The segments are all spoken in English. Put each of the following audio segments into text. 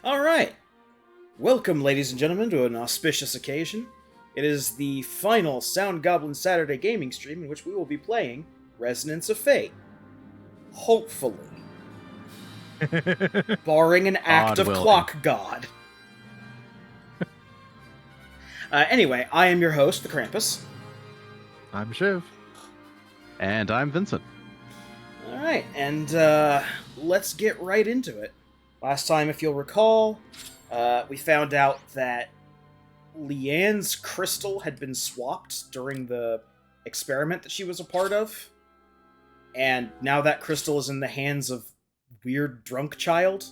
All right. Welcome, ladies and gentlemen, to an auspicious occasion. It is the final Sound Goblin Saturday gaming stream in which we will be playing Resonance of Fate. Hopefully. Barring an act God of willing. Clock God. Anyway, I am your host, the Krampus. I'm Shiv. And I'm Vincent. All right, and let's get right into it. Last time, if you'll recall, we found out that Leanne's crystal had been swapped during the experiment that she was a part of, and now that crystal is in the hands of weird drunk seraphim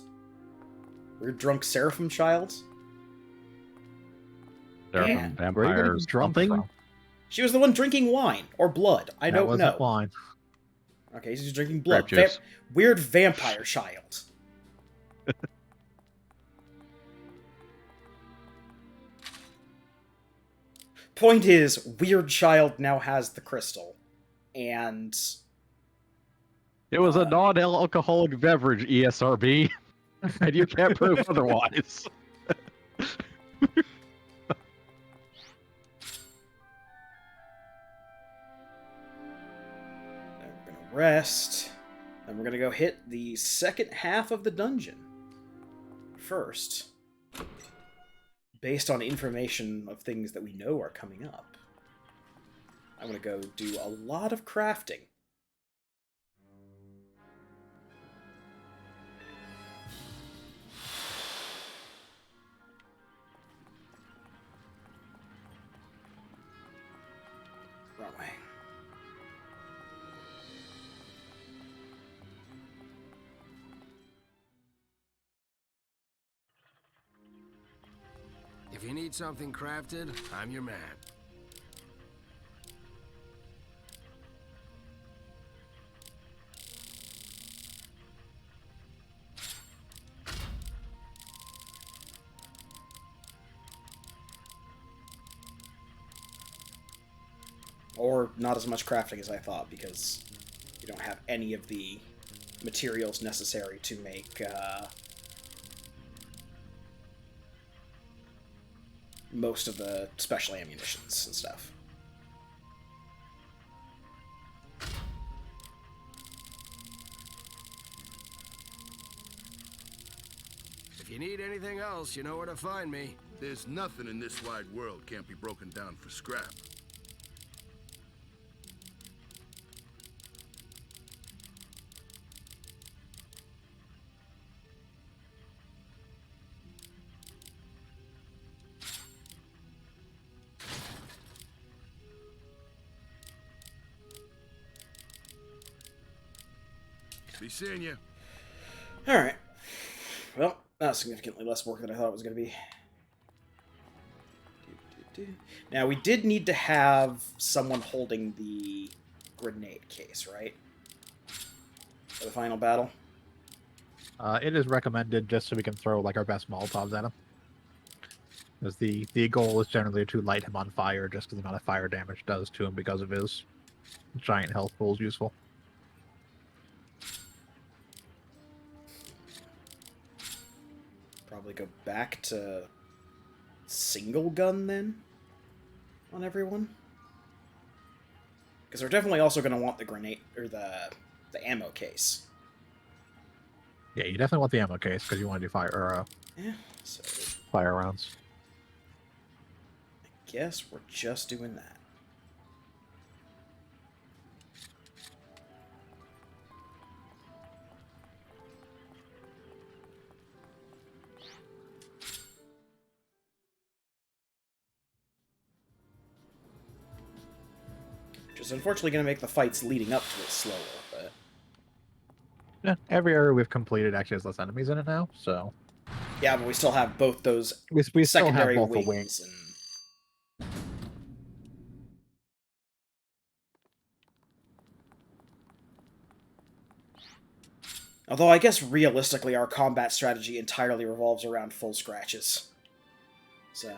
child. They're Yeah. from Where are you getting vampires. drunk Something? from? She was the one drinking wine or blood. I That don't wasn't know. wine. Okay, she's drinking blood. Grape juice. Weird vampire child. Point is, weird child now has the crystal, and It was a non-alcoholic beverage, ESRB, and you can't prove otherwise. then we're gonna rest. Then we're gonna go hit the second half of the dungeon. First, based on information of things that we know are coming up, I'm gonna go do a lot of crafting. Wrong way. If you need something crafted, I'm your man. Or not as much crafting as I thought, because you don't have any of the materials necessary to make most of the special ammunitions and stuff. If you need anything else, you know where to find me. There's nothing in this wide world can't be broken down for scrap. Be seeing you. Alright. Well, that was significantly less work than I thought it was going to be. Now, we did need to have someone holding the grenade case, right? For the final battle? It is recommended just so we can throw like our best Molotovs at him. Because the goal is generally to light him on fire, just because the amount of fire damage does to him because of his giant health pool is useful. Probably go back to single gun then on everyone, because we're definitely also going to want the grenade or the ammo case. Yeah, you definitely want the ammo case because you want to do Yeah, so fire rounds. I guess we're just doing that. Which is unfortunately going to make the fights leading up to it slower, but Yeah, every area we've completed actually has less enemies in it now, so yeah, but we still have both those we still have secondary both the wings. wings. And although I guess realistically our combat strategy entirely revolves around full scratches. So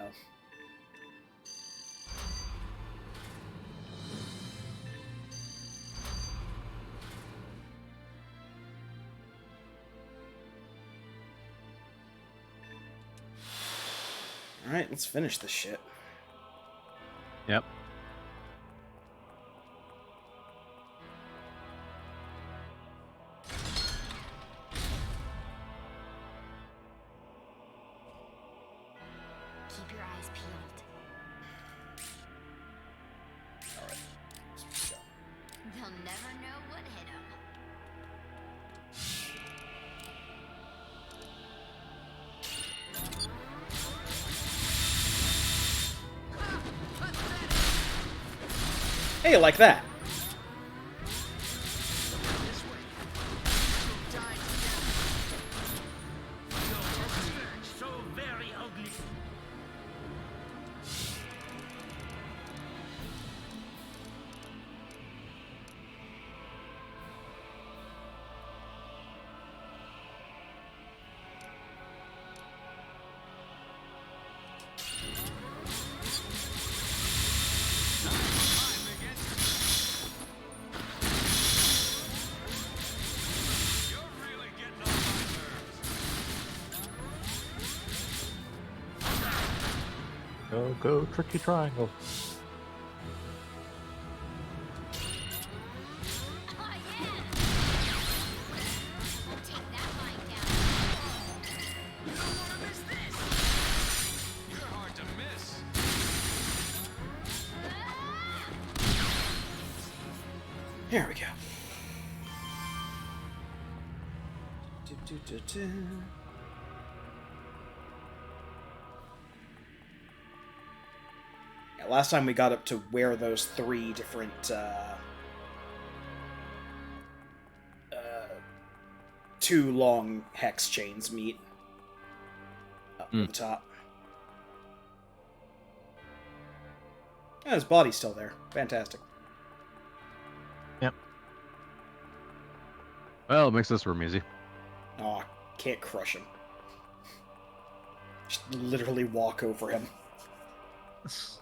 Alright, let's finish this shit. Yep. Keep your eyes peeled. Alright. Let's go. They'll never know what hit them. Hey, like that. So very ugly. You're really getting on my nerves. Go, tricky triangle. Oh yeah! We'll take that line down. You don't want to miss this. You're hard to miss. Here we go. Do-do-do-do. Yeah, last time we got up to where those 3 different two long hex chains meet up at the top. Yeah, his body's still there. Fantastic. Well, it makes this room easy. Oh, can't crush him. Just literally walk over him. This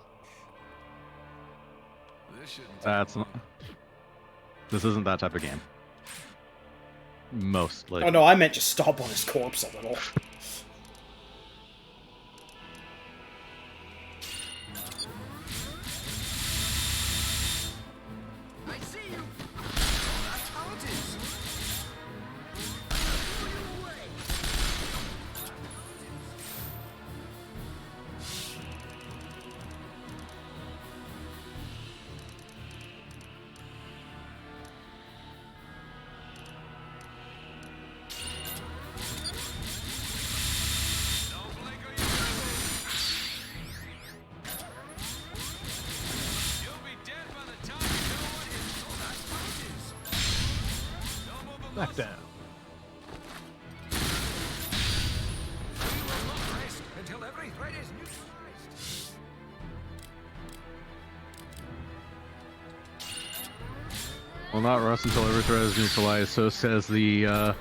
shouldn't That's not. This isn't that type of game. Mostly. Oh no, I meant just stomp on his corpse a little. I see you. That's how it is. Put it away. Don't blink or you'll You'll be dead by the time you know what hit you. That's how it is. Don't move a Back muscle. down. We will not rest until every threat is neutralized. Will not rest until every threat is neutralized, so says the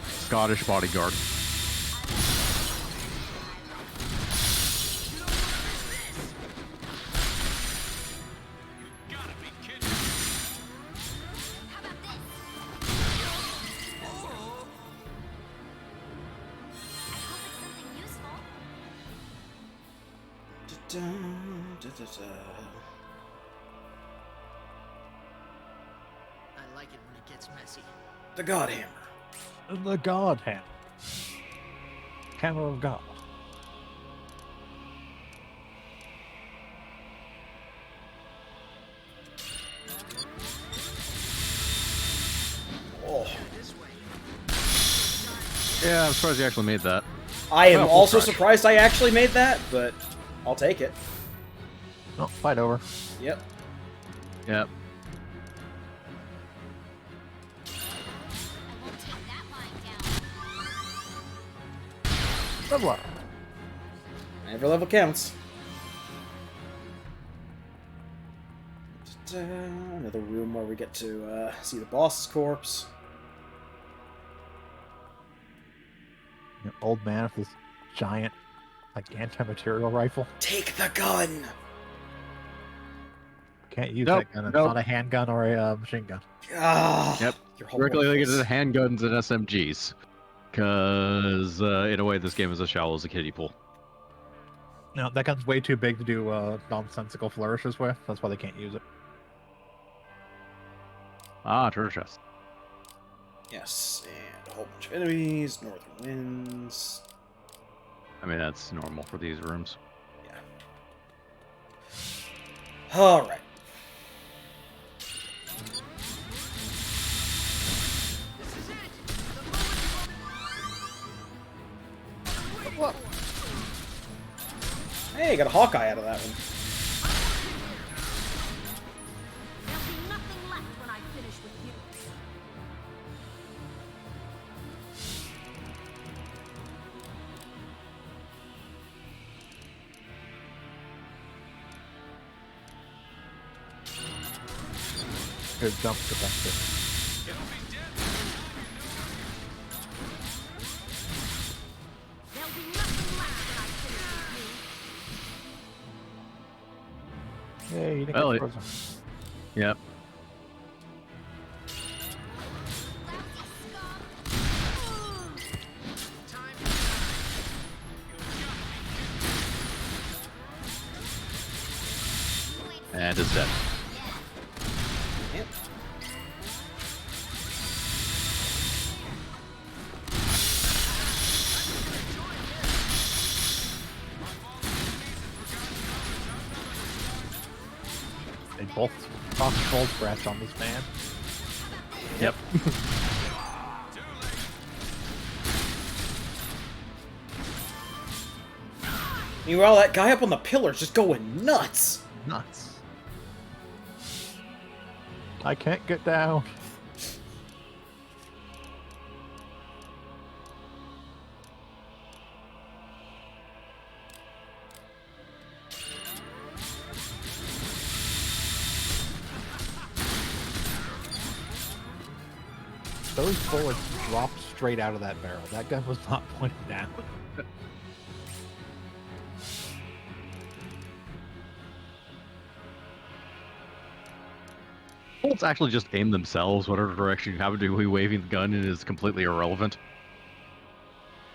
Scottish bodyguard. Gotta be kidding. How about this? I hope it's something useful. I like it when it gets messy. The God Hammer. The God Hammer. Hammer of God. Oh. This way. Yeah, I'm surprised you actually made that. I am Well, we'll also crush. surprised I actually made that, but I'll take it. Oh, fight over. Yep. Yep. I won't take that line down. Level up. Every level counts. Another room where we get to see the boss's corpse. Old man with this giant, like, anti-material rifle. Take the gun! Can't use Nope, that gun. It's nope. not a handgun or a machine gun. Ah, Yep. Your whole Directly linked worthless. to handguns and SMGs. Because, in a way, this game is as shallow as a kiddie pool. No, that gun's way too big to do nonsensical flourishes with. That's why they can't use it. Ah, treasure chest. Yes, and a whole bunch of enemies, northern winds. I mean, that's normal for these rooms. Yeah. Alright. Hey, got a Hawkeye out of that one. There'll be nothing left when I finish with you. Good jump defensive. There'll be nothing left when I finish with you. Yay, you didn't Well, get it- frozen. Yep. And it's dead. Yep. They both tossed cold scratch on this man. Yep. Meanwhile, that guy up on the pillar's just going nuts. Nuts. I can't get down. Those bullets dropped straight out of that barrel. That gun was not pointing down. Bullets actually just aim themselves, whatever direction you happen to be waving the gun in is completely irrelevant.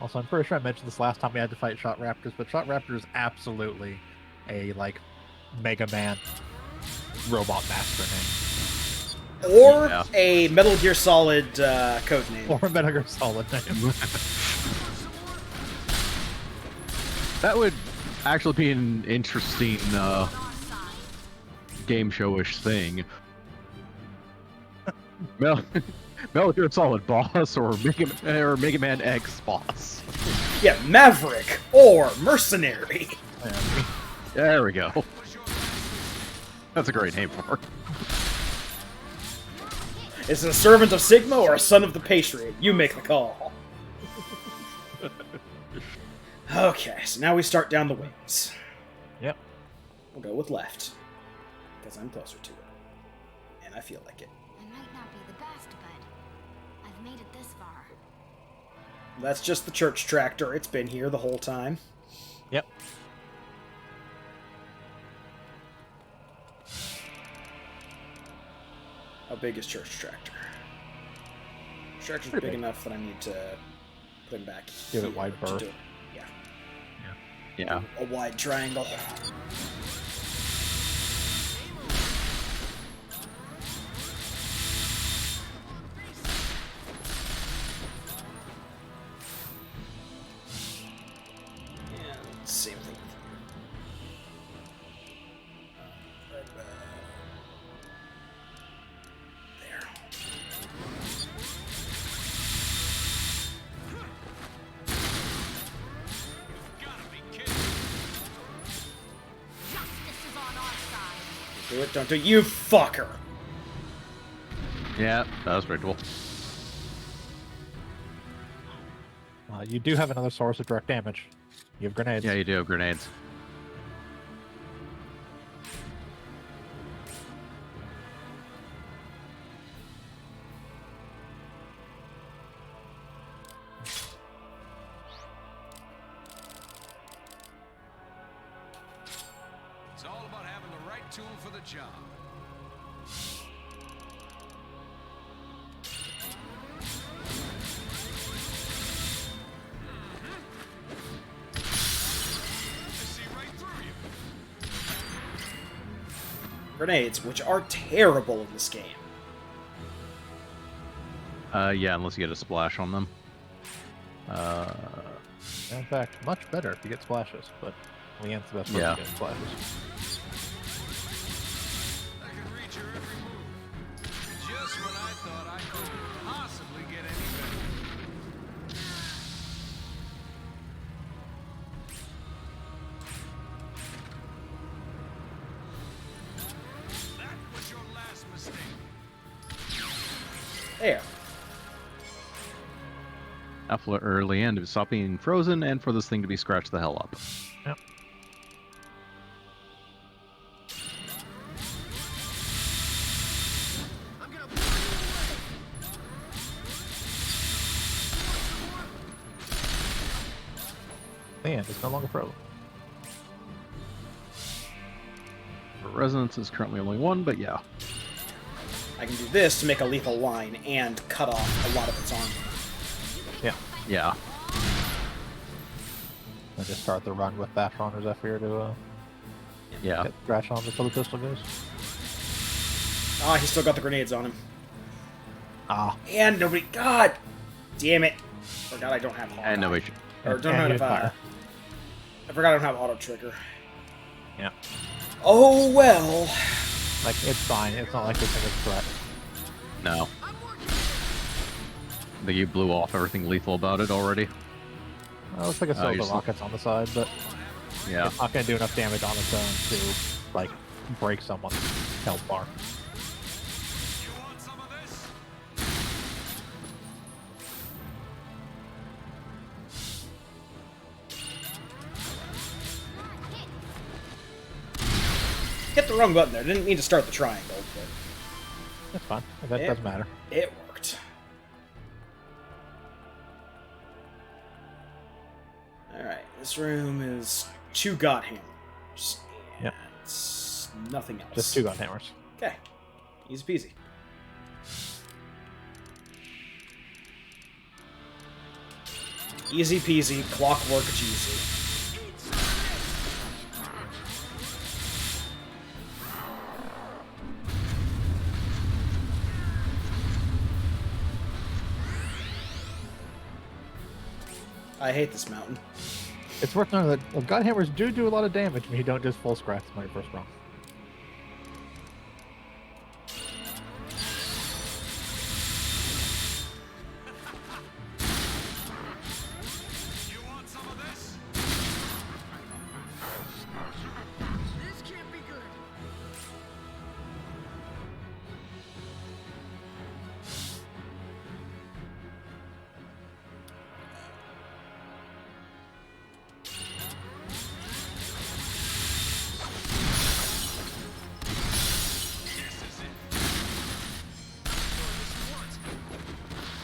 Also, I'm pretty sure I mentioned this last time we had to fight Shot Raptors, but Shot Raptor is absolutely a, like, Mega Man robot master name. Or Yeah. a Metal Gear Solid code name. Or Metal Gear Solid name. That would actually be an interesting game showish thing. Metal Gear Solid boss or Mega Man X boss. Yeah, Maverick or Mercenary. Yeah. There we go. That's a great name for it. Is it a servant of Sigma or a son of the Patriot? You make the call. Okay, so now we start down the wings. Yep. We'll go with left, because I'm closer to it. And I feel like it. I might not be the best, but I've made it this far. That's just the church tractor. It's been here the whole time. Yep. How big is church tractor? Tractor's Pretty big big. enough that I need to put him back Give it here wide to berth. do it. Yeah, Yeah. a wide triangle. And same thing with you. There. Gotta be kidding. Justice is on our side. Do it, don't do it, you fucker! Yeah, that was pretty cool. You do have another source of direct damage. You have grenades. Yeah, you do have grenades. It's all about having the right tool for the job. I see right grenades, which are terrible in this game. Yeah, unless you get a splash on them. In fact, much better if you get splashes, but Leanne's the best Yeah. person to get splashes. I can reach her every move. Just when I thought I couldn't possibly get any better. That was your last mistake. There. Now for Leanne to stop being frozen and for this thing to be scratched the hell up. Yep. I'm gonna blow you away. Leanne is no longer frozen. Resonance is currently only 1, but yeah. I can do this to make a lethal line and cut off a lot of its armor. Yeah. Yeah. I just start the run with Battron or Zephyr to Yeah. get scratch on before the pistol goes. Ah, he's still got the grenades on him. Ah. And nobody. God damn it. Forgot I don't have Hawkeye. And nobody. Or don't And have fire. I forgot I don't have auto trigger. Yeah. Oh well. Like, it's fine. It's not like this thing is threat. No. I think you blew off everything lethal about it already. Well, it looks like it still you're the still- rockets on the side, but Yeah. it's not going to do enough damage on its own to, like, break someone's health bar. You want some of this? Hit the wrong button there. Didn't mean to start the triangle, but That's fine. That Yeah. doesn't matter. it worked. Alright, this room is 2 God Hammers. Yep. And nothing else. Just 2 gun hammers. Okay. Easy peasy. Easy peasy, clockwork cheesy. I hate this mountain. It's worth noting that gun hammers do a lot of damage when you don't just full scratch them on your first run. You want some of this? This can't be good.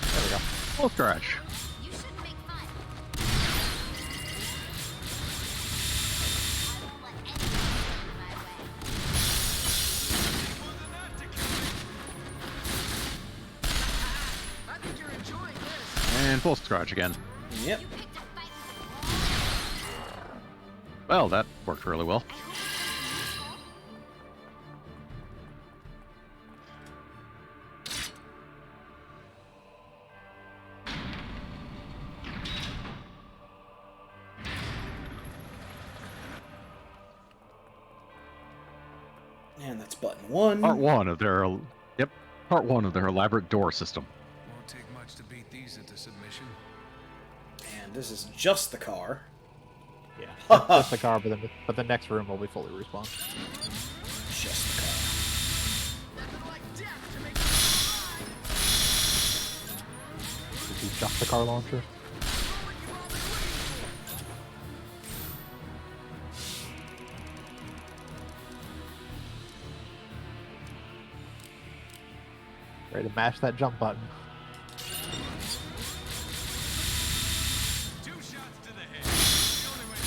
There we go. Full scratch. You shouldn't make fun. I won't let anyone get in my way. More than that to kill me. I think you're enjoying this. And full scratch again. Yep. You picked a fight with the Well, that worked really well. And that's button 1. Part 1 of their. Yep. Part 1 of their elaborate door system. Won't take much to beat these into submission. And this is just the car. Yeah. Just the car, but the next room will be fully respawned. Just the car. Nothing like death to make This is just the car launcher. Ready to mash that jump button. 2 shots to the head. The only way to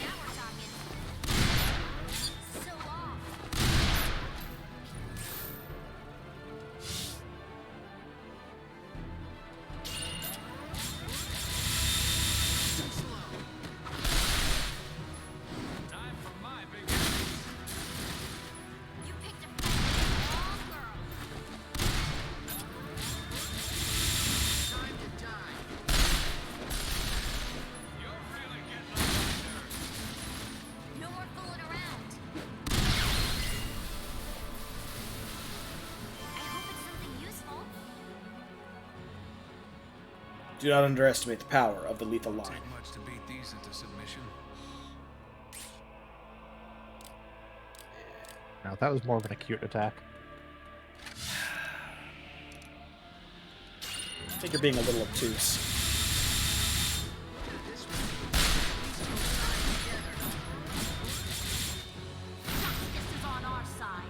now we're talking. So off. Do not underestimate the power of the lethal line. Take much to beat these into submission. Now that was more of an acute attack. I think you're being a little obtuse. Justice is on our side.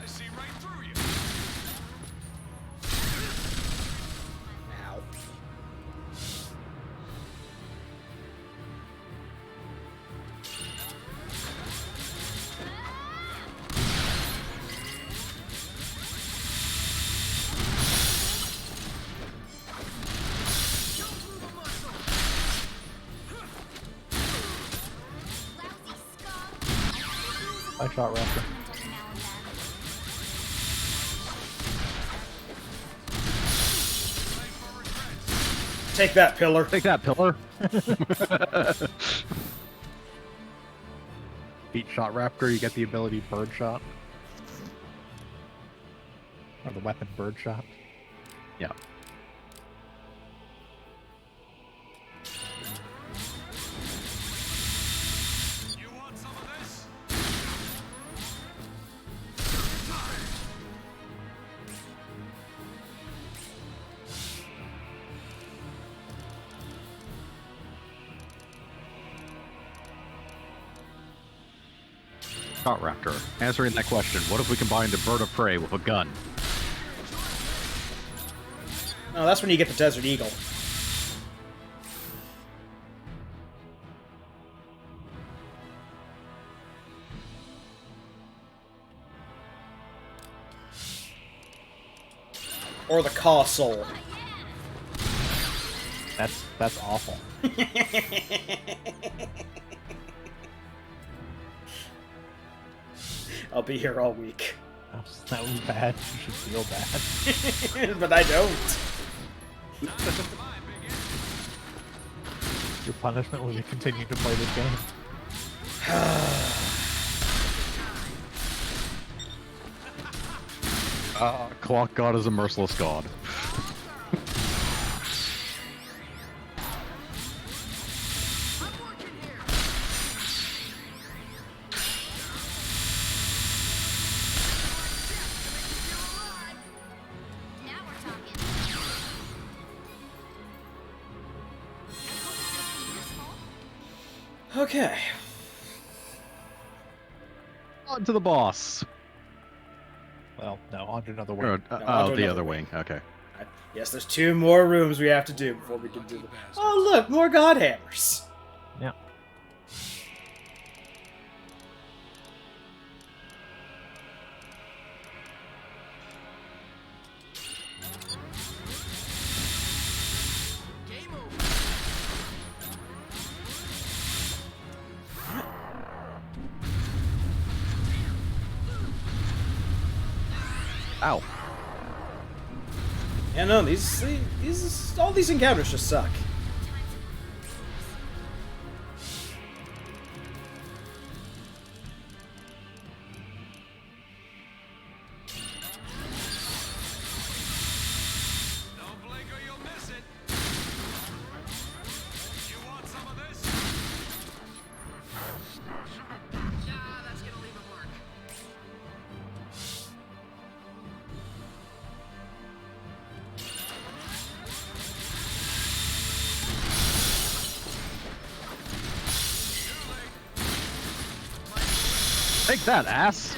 I see right through you. Ow. Lousy scum. I shot Raptor. Every now and then. Take that, pillar. Take that, pillar. Beat shot Raptor, you get the ability Bird Shot. Or the weapon Bird Shot. Yeah. You want some of this? Shot Raptor. Answering that question, what if we combined a bird of prey with a gun? Oh, that's when you get the Desert Eagle. Or the Caw Soul. That's awful. I'll be here all week. That was bad. You should feel bad. But I don't. Your punishment will be continuing to play this game. Clock God is a merciless god. I'm working here. Now we're talking. Useful? Okay. On to the boss. Well, no, on to another Or, one. No, I'll oh, do the another other wing. Okay. Yes, there's 2 more rooms we have to do before we can do the... Oh, look, more God Hammers. Yeah. Game over. Ow. Yeah, no, all these encounters just suck. Don't blink or you'll miss it. You want some of this? Nah, that's gonna leave a mark. Take that, ass.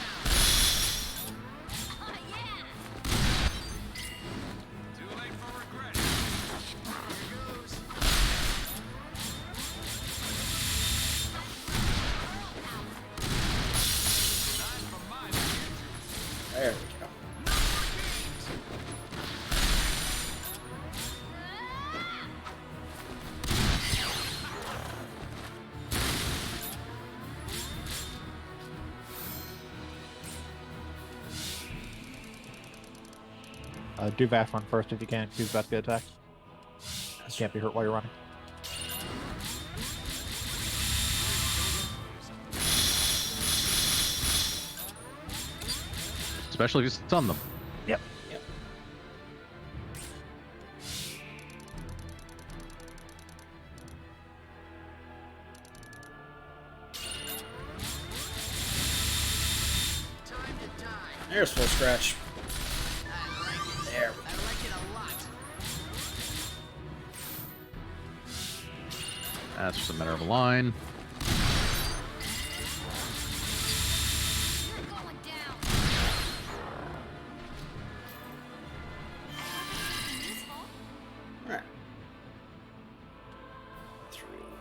Oh, yeah. Too late for regret. Here goes. Time for mine to hit. There we go. Do Vash run first if you can. He's about to get attacked. You can't be hurt while you're running. especially if you stun them. Yep. Yep. Time to die. There's full scratch. I like it. There. I like it a lot. That's just a matter of a line. You're going down. Useful. Alright. Through.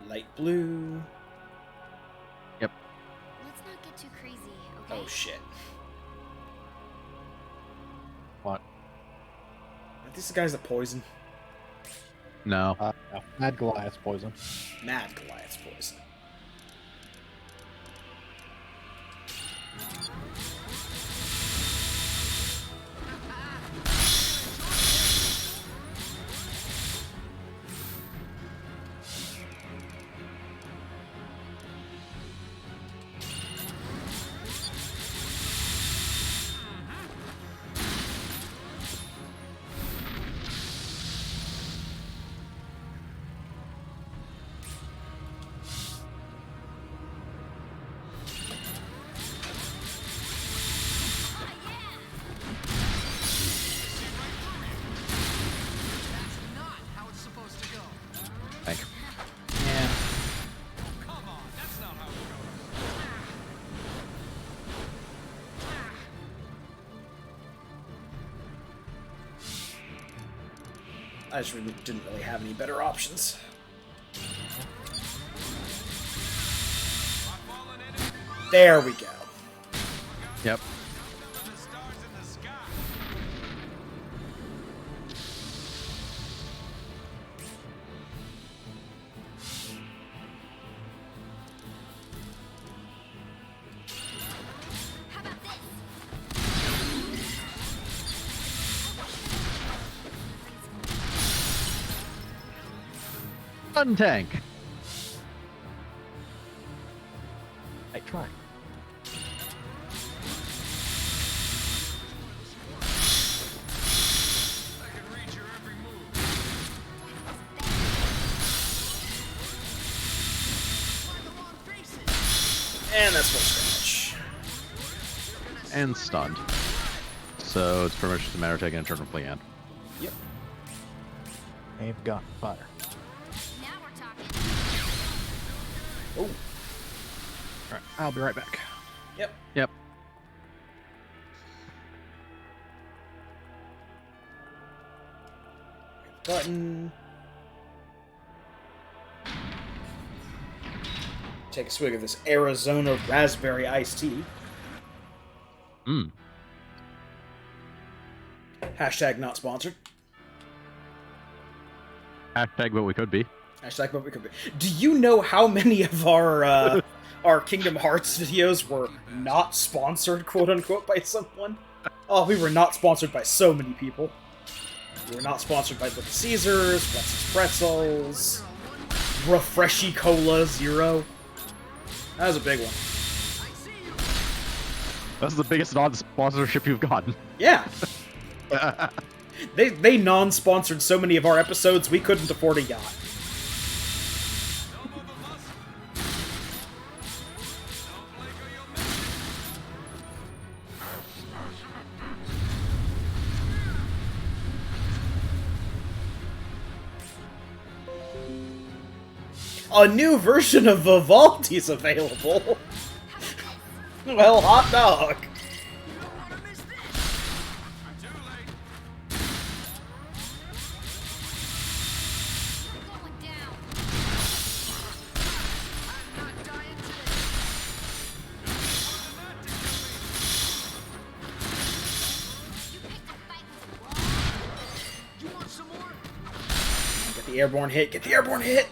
Light blue. Let's not get too crazy, okay? Oh shit. What? Are these the guys that poison? No. No. Mad Goliath's poison. Mad Goliath's poison. That's not how it's supposed to go. Thank you. Yeah. Come on, that's not how it goes. I just really didn't really have any better options. My fallen enemy, There we go. Yep. the stars in the sky. How about this? Stun tank. I try. I can read your every move. Find the wrong faces. And that's full scratch. And stunned. So it's pretty much just a matter of taking a turn with Leanne. Yep. Aim, gun, fire. Now we're talking. Oh. Alright, I'll be right back. Yep. Yep. Button. Take a swig of this Arizona raspberry iced tea. Mm. Hashtag not sponsored. Hashtag what we could be. Hashtag what we could be. Do you know how many of our Kingdom Hearts videos were not sponsored, quote unquote, by someone? Oh, we were not sponsored by so many people. We were not sponsored by Little Caesars, Wetzel's Pretzels, Refreshy Cola Zero. That was a big one. That's the biggest non-sponsorship you've gotten. Yeah. They non-sponsored so many of our episodes we couldn't afford a yacht. Don't move a muscle. Don't blink or you'll miss it. A new version of Vivaldi's available. Well, hot dog. You don't want to miss this. Too late. You're going down. I'm not dying today. You picked a fight with a wall. You want some more? Get the airborne hit. Get the airborne hit.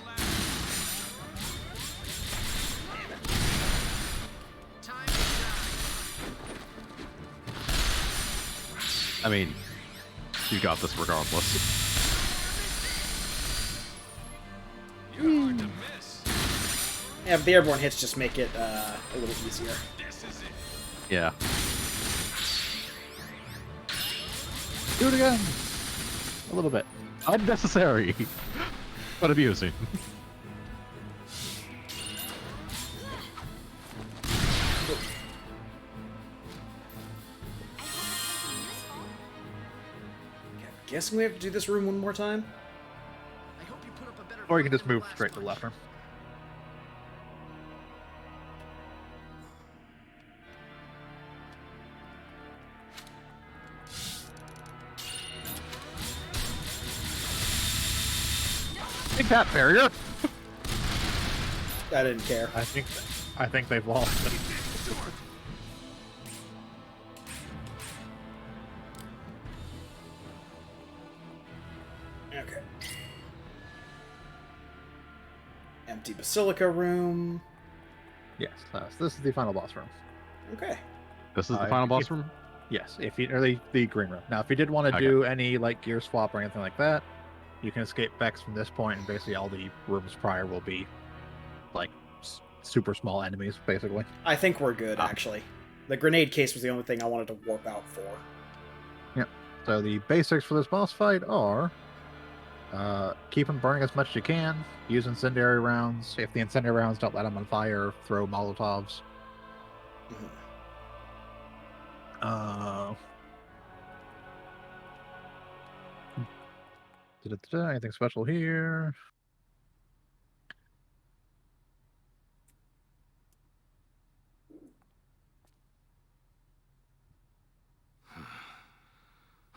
Time to die. I mean, you got this regardless. You're hard to miss. Yeah, but the airborne hits just make it a little easier. This This is it. Yeah. Do it again. A little bit. Unnecessary, but amusing. Guessing we have to do this room one more time? I hope you put up a better Or you can fight just than move last straight to the one. left room. Take that, barrier. I didn't care. I think they've lost it. Okay. Empty Basilica room. Yes, so this is the final boss room. Okay. This is the Uh, final boss if- room. Yes, if you or the green room. Now, if you did want to Okay. do any like gear swap or anything like that, you can escape Vex from this point, and basically all the rooms prior will be like super small enemies, basically. I think we're good, actually. The grenade case was the only thing I wanted to warp out for. So the basics for this boss fight are keep them burning as much as you can, use incendiary rounds. If the incendiary rounds don't light them on fire, throw Molotovs. Mhm. Anything special here?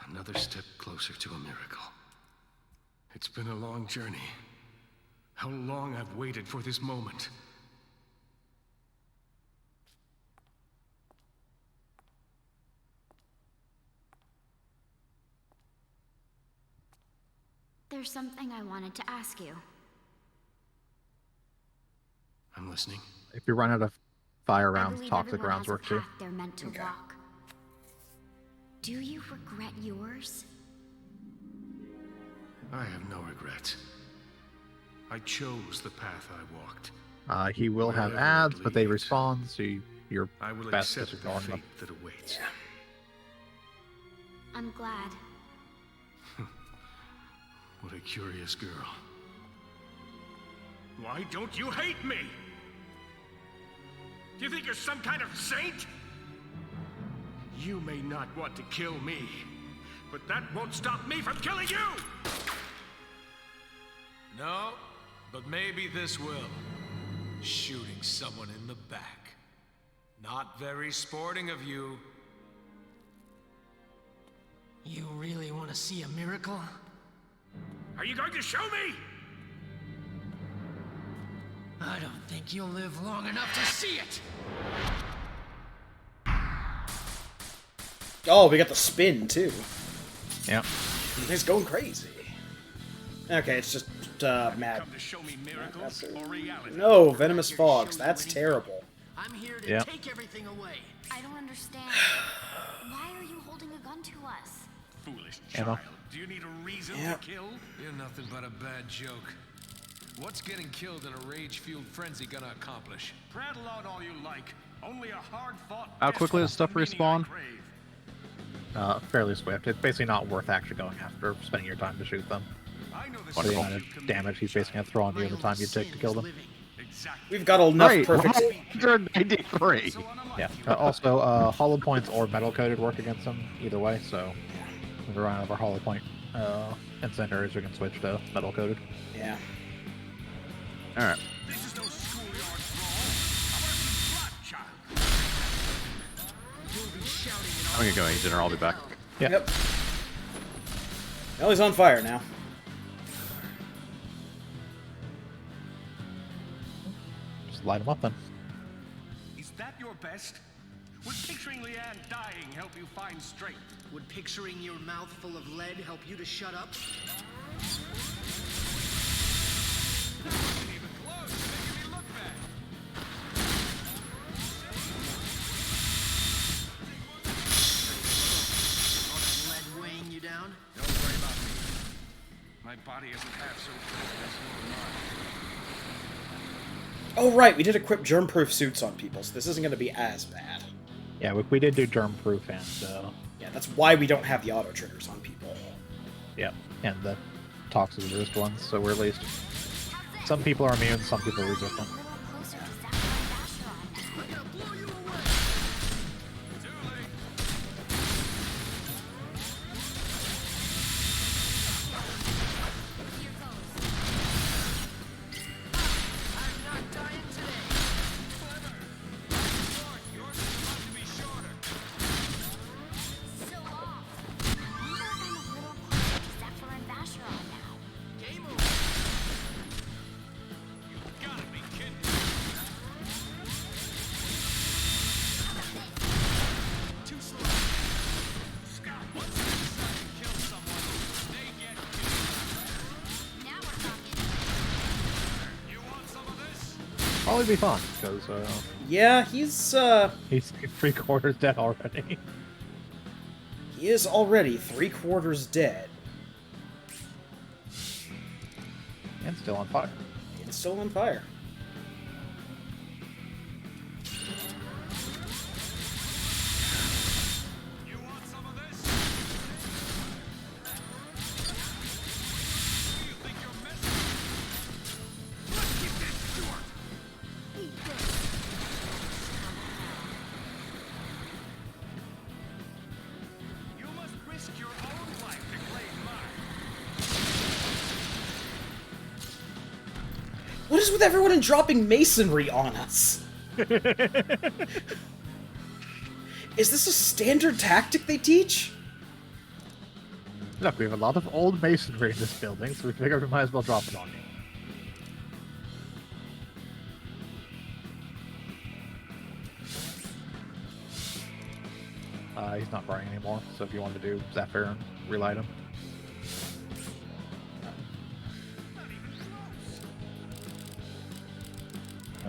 Another step closer to a miracle. It's been a long journey. How long I've waited for this moment. There's something I wanted to ask you. I'm listening. If you run out of fire I rounds, believe toxic everyone rounds has a work too. path they're meant to Okay. walk. Do you regret yours? I have no regrets. I chose the path I walked. He will have Wherever ads, it but they leads. respond, so you're I will best accept just the ignoring fate them. that awaits. I'm glad. What a curious girl. Why don't you hate me? Do you think you're some kind of saint? You may not want to kill me, but that won't stop me from killing you! No, but maybe this will. Shooting someone in the back. Not very sporting of you. You really want to see a miracle? Are you going to show me? I don't think you'll live long enough to see it. Oh, we got the spin, too. Yep. He's going crazy. Okay, it's just mad. Come to show me miracles or reality? No, venomous fogs. That's terrible. I'm here to Yep. take everything away. I don't understand. Why are you holding a gun to us? Foolish Ammo. child. Do you need a reason Yep. to kill? You're nothing but a bad joke. What's getting killed in a rage-fueled frenzy gonna accomplish? Prattle on all you like. Only a hard-fought How death quickly is does stuff the meaning respawn? I crave. Fairly swift. It's basically not worth actually going after, spending your time to shoot them. I know the For the sins amount you've of committed, damage he's basically going to throw on you My and the only time you take sin to kill is them. living. Exactly. We've got enough Right, perfect... 193. Yeah. Also, hollow points or metal coated work against them either way. So when we run out of our hollow point incendiaries, we can switch to metal coated. Yeah. All right. This is no schoolyard brawl. I want to see blood, child. You'll be shouting it I'm gonna go eat dinner. I'll be back. Yeah. Yep. Well, he's on fire now. Just light them up then. Is that your best? Would picturing Leanne dying help you find strength? Would picturing your mouth full of lead help you to shut up? Ain't even close. Making me look bad. All that lead weighing you down? Don't worry about me. My body isn't half so good as your mind. Oh, right, we did equip germ-proof suits on people, so this isn't going to be as bad. Yeah, we did do germ-proof and Yeah, that's why we don't have the auto-triggers on people. and the toxic resist ones. So we're at least some people are immune, some people are resistant. A little closer to Sapphire Basharon. Here goes. I'm not dying today. So off. I wonder if I'm a little closer to Sapphire Basharon now. Game over. Gotta be kidding. Too slow. Scott, once they decide to kill someone, they get killed. Now we're talking. You want some of this? Probably be fun because Yeah, he's 3/4 dead already. he is already 3/4 dead. And still on fire. It's still on fire. You want some of this? Who do you think you're messing with? Let's keep this short. Eat this. You must risk your own life to claim mine. What is with everyone and dropping masonry on us? Is this a standard tactic they teach? Look, we have a lot of old masonry in this building, so we figured we might as well drop it on you. He's not burning anymore, so if you want to do Zephyr and relight him.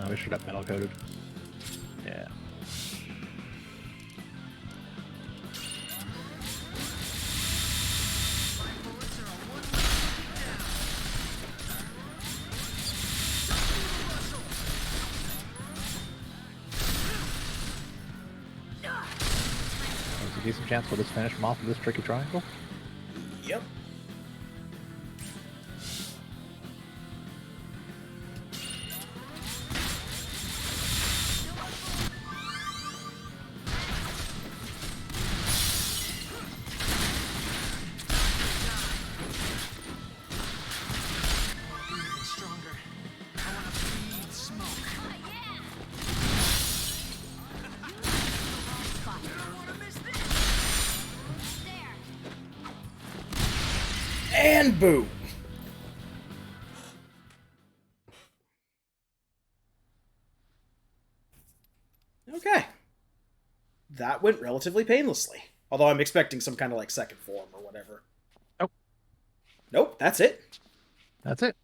We should have metal coated. Yeah. Bullets are a one-way ticket down. There's a decent chance we'll just finish him off with this tricky triangle. Yep. Even stronger. I want to breathe smoke. And boom! Okay. That went relatively painlessly. Although I'm expecting some kind of like second form or whatever. Nope. Nope, that's it. That's it.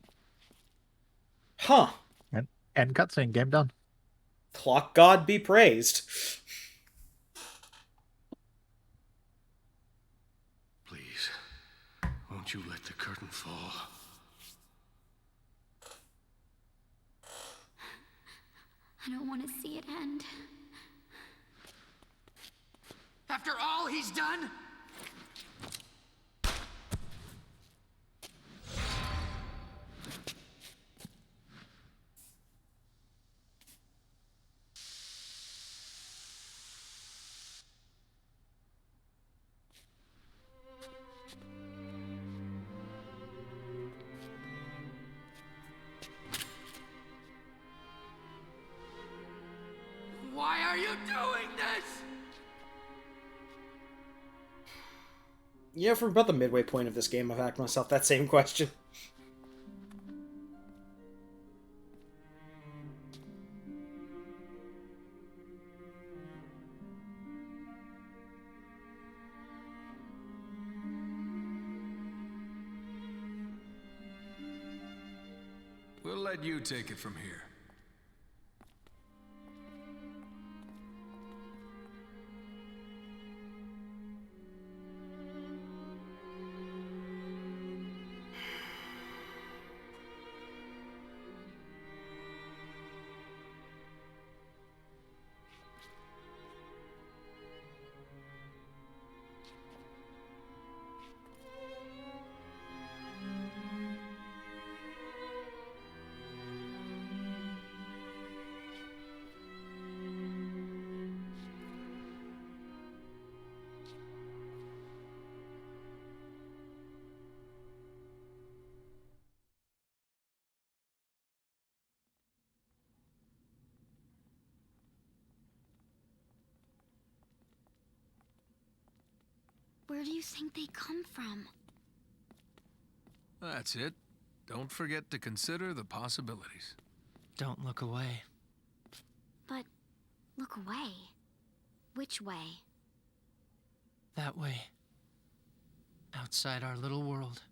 Huh. End cutscene, game done. Clock God be praised. Please, won't you let the curtain fall? I don't want to see it end. After all he's done? Why are you doing this? You know, from about the midway point of this game, I've asked myself that same question. We'll let you take it from here. Where do you think they come from? That's it. Don't forget to consider the possibilities. Don't look away. But look away. Which way? That way. Outside our little world.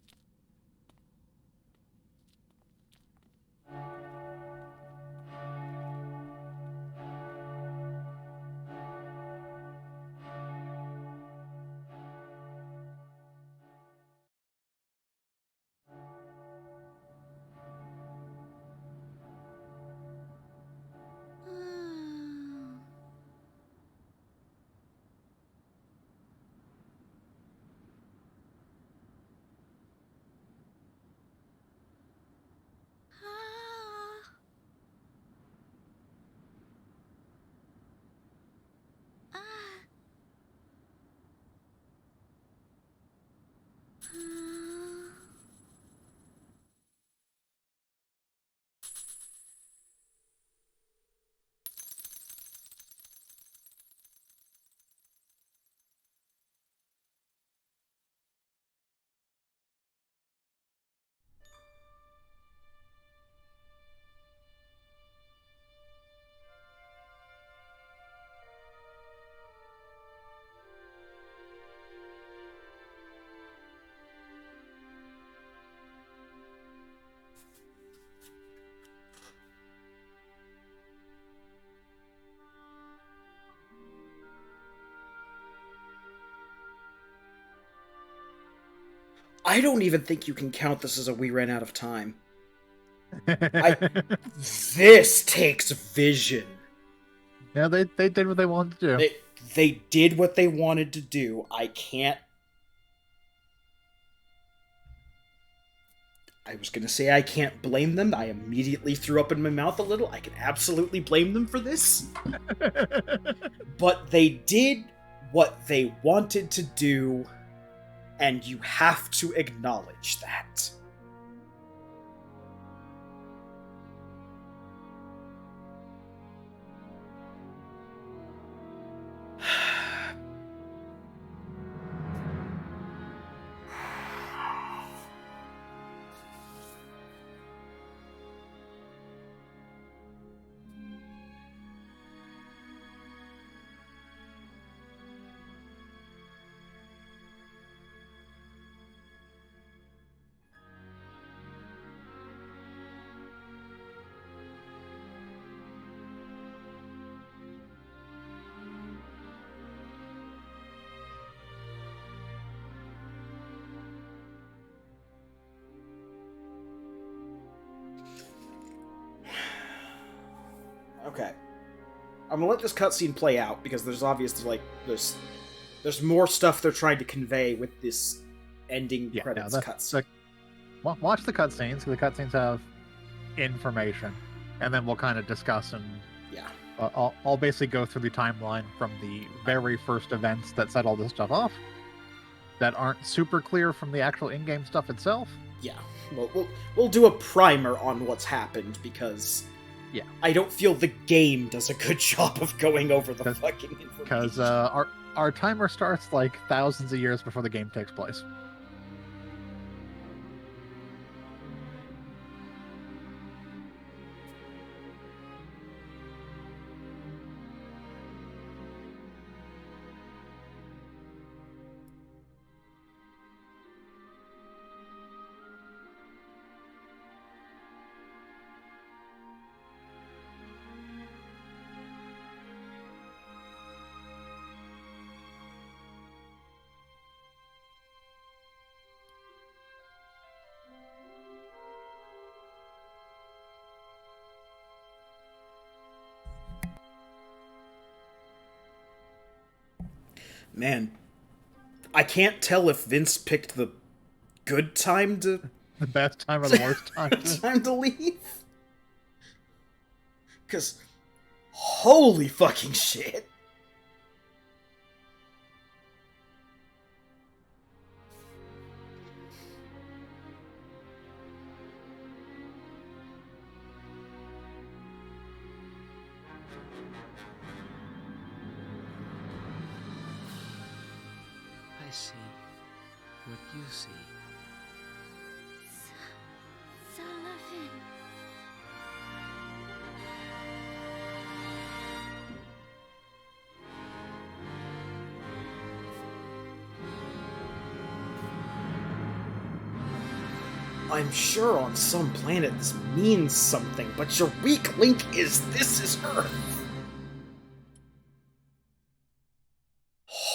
I don't even think you can count this as a we ran out of time. This takes vision. Yeah, they did what they wanted to do. They did what they wanted to do. I was gonna say I can't blame them. I immediately threw up in my mouth a little. I can absolutely blame them for this. But they did what they wanted to do, and you have to acknowledge that. Okay. I'm gonna let this cutscene play out, because there's obviously, there's more stuff they're trying to convey with this ending credits cutscene. Watch the cutscenes. The cutscenes have information, and then we'll kind of discuss and I'll basically go through the timeline from the very first events that set all this stuff off that aren't super clear from the actual in-game stuff itself. Yeah, we'll do a primer on what's happened, because I don't feel the game does a good job of going over the fucking information. Because our timer starts like thousands of years before the game takes place. Man, I can't tell if Vince picked the good time to... The best time or the worst time? time to leave? Because, holy fucking shit. I see. Lucy. Sullivan. I'm sure on some planet this means something, but your weak link is this is Earth.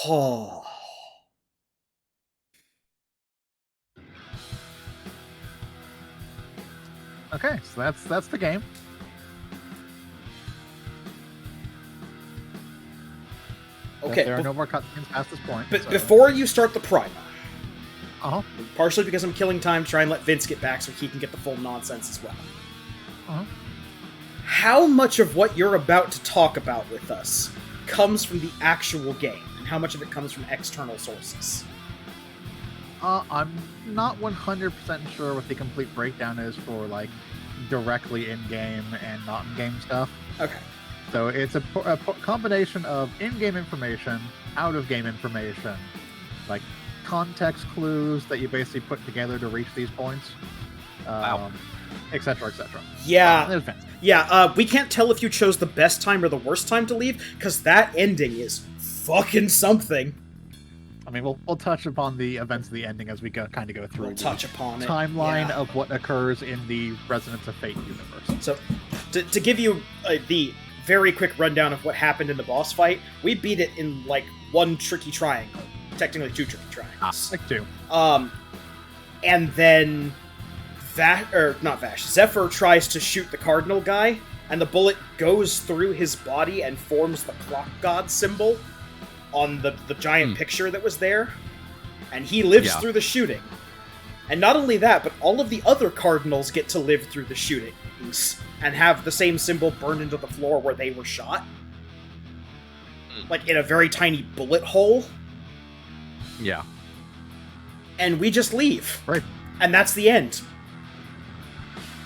Oh. Okay, so that's the game. Okay, There are no more cutscenes past this point. but so- before you start the primer, Uh-huh. partially because I'm killing time, try and let Vince get back so he can get the full nonsense as well. Uh-huh. How much of what you're about to talk about with us comes from the actual game, and how much of it comes from external sources? I'm not 100% sure what the complete breakdown is for like directly in-game and not in-game stuff. Okay. So it's a combination of in-game information, out-of-game information, like context clues that you basically put together to reach these points, et cetera, et cetera. Yeah. There's Vince. Yeah, we can't tell if you chose the best time or the worst time to leave, because that ending is fucking something. I mean, we'll touch upon the events of the ending as we kind of go through We'll the touch upon it. timeline Yeah. of what occurs in the Resonance of Fate universe. So, to give you the very quick rundown of what happened in the boss fight, we beat it in, like, one tricky triangle. Technically, two tricky triangles. Like two. And then Zephyr tries to shoot the Cardinal guy, and the bullet goes through his body and forms the clock god symbol on the giant picture that was there, and he lives Yeah. through the shooting. And not only that, but all of the other Cardinals get to live through the shootings and have the same symbol burned into the floor where they were shot. Like, in a very tiny bullet hole. Yeah. And we just leave. Right. And that's the end.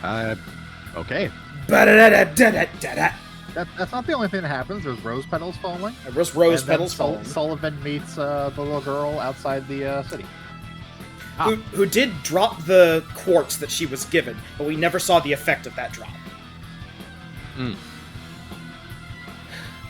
Okay. Ba-da-da-da-da-da-da. That's not the only thing that happens. There's rose petals falling. It was rose and then petals falling. Sullivan meets the little girl outside the city. Who did drop the quartz that she was given, but we never saw the effect of that drop.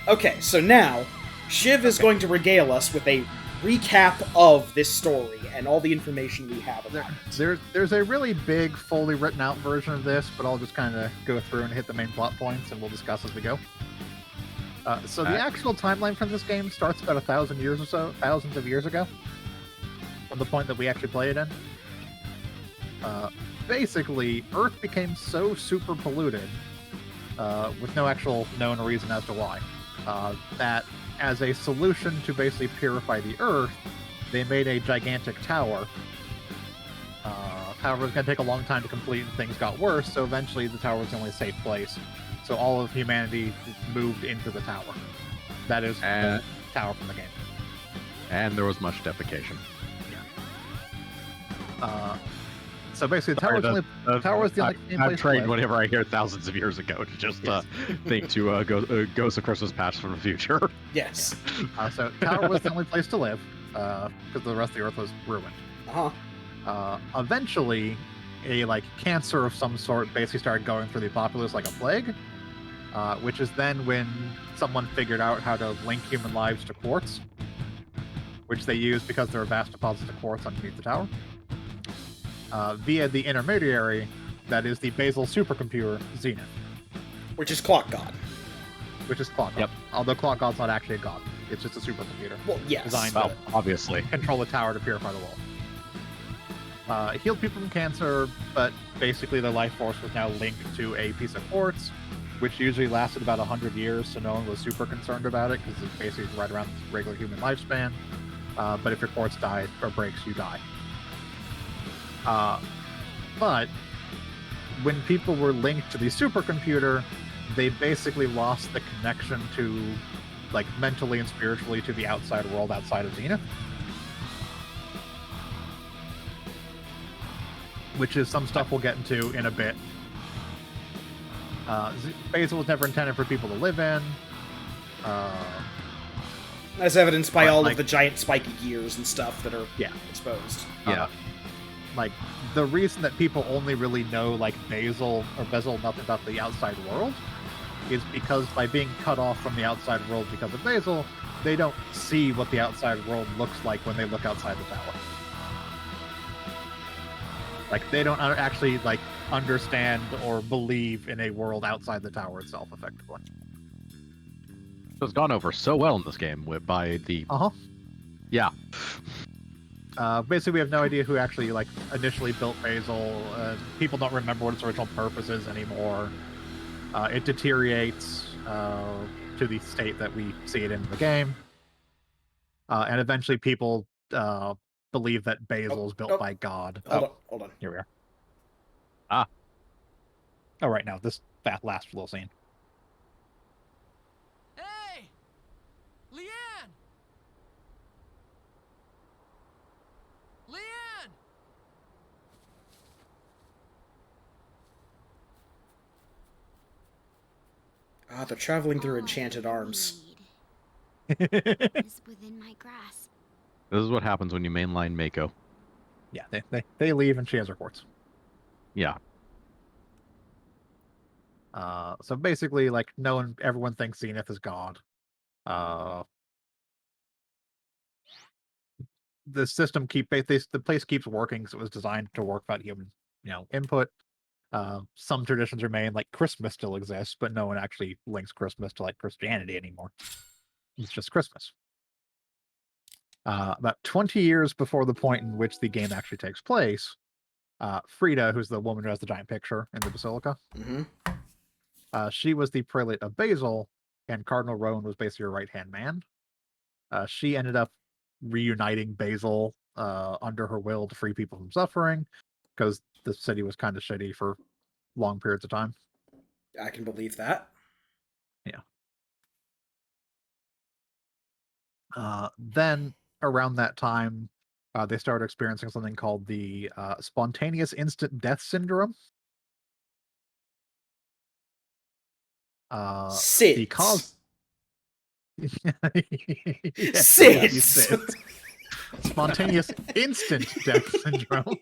Okay, so now, Shiv is going to regale us with a recap of this story and all the information we have about it. There's a really big, fully written out version of this, but I'll just kind of go through and hit the main plot points, and we'll discuss as we go. So the actual timeline from this game starts about 1,000 years or so, thousands of years ago, from the point that we actually play it in. Basically, Earth became so super polluted, with no actual known reason as to why, that as a solution to basically purify the Earth, they made a gigantic tower. However, it was going to take a long time to complete and things got worse, so eventually the tower was the only safe place. So all of humanity moved into the tower. That is the tower from the game. And there was much defecation. So basically, the tower was the only safe I'm place to trained live. whenever I hear thousands of years ago to just think to Ghost of Christmas Past from the future. Yes. So tower was the only place to live, because the rest of the Earth was ruined. Uh-huh. Eventually, a cancer of some sort basically started going through the populace like a plague, which is then when someone figured out how to link human lives to quartz, which they used because there are vast deposits of quartz underneath the tower, via the intermediary, that is the basal supercomputer Zenith, Which is Clock God. which is Clock God. Yep. Although Clock God's not actually a god, it's just a supercomputer Well, yes. designed Well, to obviously. control the tower to purify the world. Healed people from cancer, but basically their life force was now linked to a piece of quartz, which usually lasted about 100 years, so no one was super concerned about it, because it's basically right around the regular human lifespan. But if your quartz dies or breaks, you die. But when people were linked to the supercomputer, they basically lost the connection to, mentally and spiritually to the outside world outside of Zenith. Which is some stuff we'll get into in a bit. Basal was never intended for people to live in. As evidenced by But, all like- of the giant spiky gears and stuff that are Yeah. exposed. Yeah. Like, the reason that people only really know, like, Basil nothing about the outside world is because by being cut off from the outside world because of Basil, they don't see what the outside world looks like when they look outside the tower. Like, they don't actually, like, understand or believe in a world outside the tower itself, effectively. It was gone over so well in this game by the Uh-huh. yeah. Basically, we have no idea who actually like initially built Basil. People don't remember what its original purpose is anymore. It deteriorates to the state that we see it in the game, and eventually people believe that Basil is built oh. by God. Hold on. Here we are. Ah. Oh, right now this that last little scene. Hey! Leanne! Leanne! Ah, they're traveling through All I enchanted really arms. need is within my grasp. This is what happens when you mainline Mako. Yeah, they leave and she has her quartz. Yeah. So basically, like, everyone thinks Zenith is God. The system the place keeps working, so it was designed to work without human, input. Some traditions remain, like Christmas still exists, but no one actually links Christmas to like Christianity anymore. It's just Christmas. About 20 years before the point in which the game actually takes place, Frida, who's the woman who has the giant picture in the basilica, Mm-hmm. she was the prelate of Basil, and Cardinal Rowan was basically her right-hand man. She ended up reuniting Basil under her will to free people from suffering, because the city was kind of shitty for long periods of time. I can believe that. Then, around that time, they started experiencing something called the spontaneous instant death syndrome. SIDS. Because SIDS. Spontaneous instant death syndrome.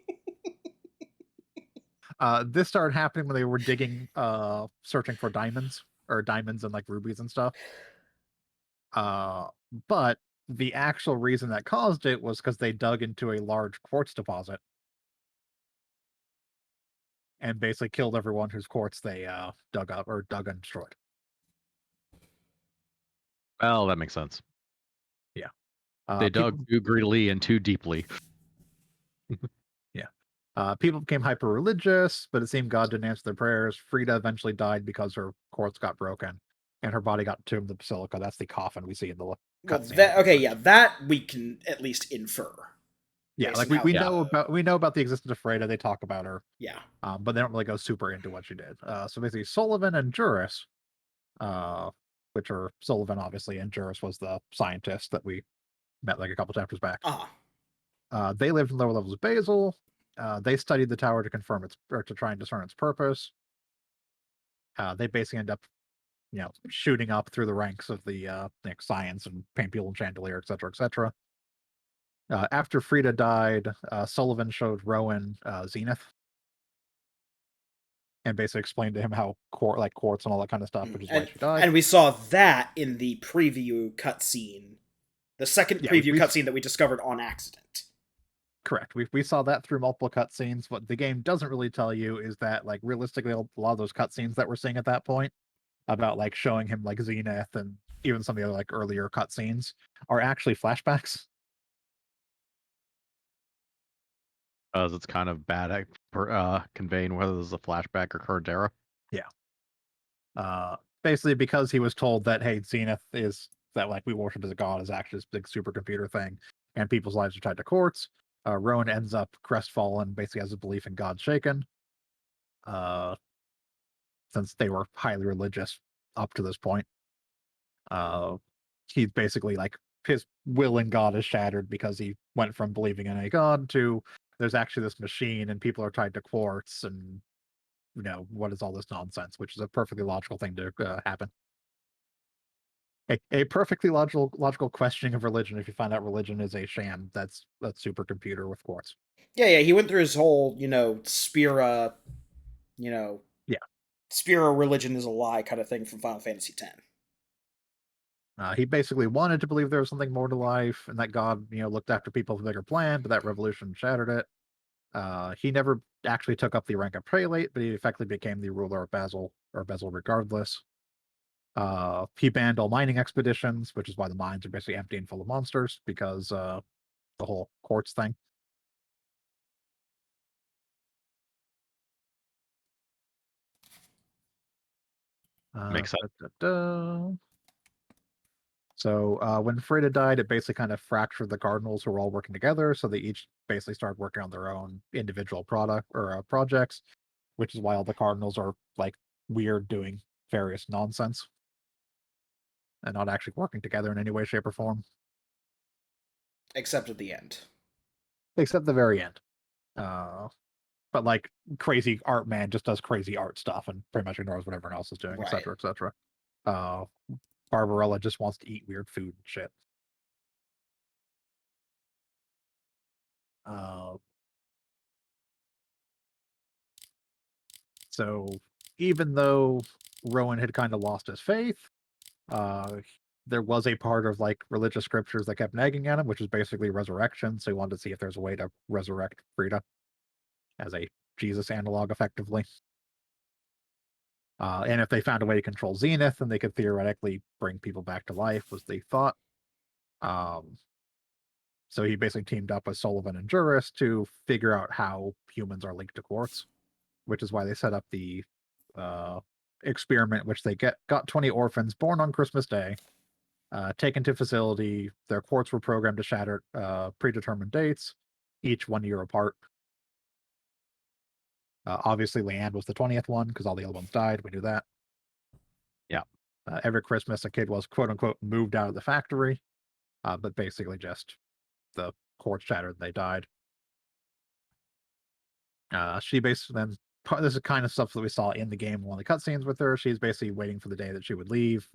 This started happening when they were digging, searching for diamonds and like rubies and stuff. But the actual reason that caused it was because they dug into a large quartz deposit and basically killed everyone whose quartz they dug and destroyed. Well, that makes sense. They People, dug too greedily and too deeply. people became hyper religious, but it seemed God didn't answer their prayers. Frida eventually died because her quartz got broken, and her body got entombed in the basilica. That's the coffin we see in the Well, cutscene. that we can at least infer. Yeah, based like on how we the- know about the existence of Freda. They talk about her, Yeah. but they don't really go super into what she did. So basically, Sullivan and Juris, which are Sullivan obviously, and Juris was the scientist that we met like a couple chapters back. They lived in lower levels of Basil. They studied the tower to to try and discern its purpose. They basically end up, shooting up through the ranks of the science and paint people and chandelier, etc., etc. After Frida died, Sullivan showed Rowan Zenith and basically explained to him how quartz and all that kind of stuff, which is why she died. And we saw that in the preview cutscene. The second preview cutscene that we discovered on accident. Correct. We saw that through multiple cutscenes. What the game doesn't really tell you is that, like, realistically, a lot of those cutscenes that we're seeing at that point about like showing him like Zenith and even some of the other like earlier cutscenes are actually flashbacks. Because it's kind of bad at conveying whether this is a flashback or current era. Basically because he was told that, hey, Zenith is that like we worship as a god is actually this big supercomputer thing, and people's lives are tied to quartz. Rowan ends up crestfallen, basically has a belief in God shaken. Since they were highly religious up to this point. He's basically like his will in God is shattered because he went from believing in a god to there's actually this machine and people are tied to quartz and what is all this nonsense, which is a perfectly logical thing to happen. A perfectly logical questioning of religion if you find out religion is a sham. That's supercomputer with quartz. Yeah, he went through his whole, Spira, Yeah. Spira religion is a lie kind of thing from Final Fantasy X. He basically wanted to believe there was something more to life and that God, looked after people with a bigger plan, but that revolution shattered it. He never actually took up the rank of prelate, but he effectively became the ruler of Basil regardless. He banned all mining expeditions, which is why the mines are basically empty and full of monsters, because the whole quartz thing. Makes sense. So when Freda died, it basically kind of fractured the Cardinals who were all working together, so they each basically started working on their own individual projects, which is why all the Cardinals are like weird, doing various nonsense, and not actually working together in any way, shape, or form, Except at the end. except the very end. But like crazy art man just does crazy art stuff and pretty much ignores what everyone else is doing, Right. etc., etc. Barbarella just wants to eat weird food and shit. So even though Rowan had kind of lost his faith, there was a part of like religious scriptures that kept nagging at him, which is basically resurrection. So he wanted to see if there's a way to resurrect Frida as a Jesus analog, effectively. And if they found a way to control Zenith, then they could theoretically bring people back to life, was the thought. So he basically teamed up with Sullivan and Juris to figure out how humans are linked to quartz, which is why they set up the experiment, which they got 20 orphans born on Christmas Day, taken to facility. Their quartz were programmed to shatter predetermined dates, each 1 year apart. Obviously, Leanne was the 20th one because all the other ones died. We knew that. Yeah. Every Christmas, a kid was quote unquote moved out of the factory, but basically just the quartz shattered and they died. She basically then, this is kind of stuff that we saw in the game, one of the cutscenes with her. She's basically waiting for the day that she would leave.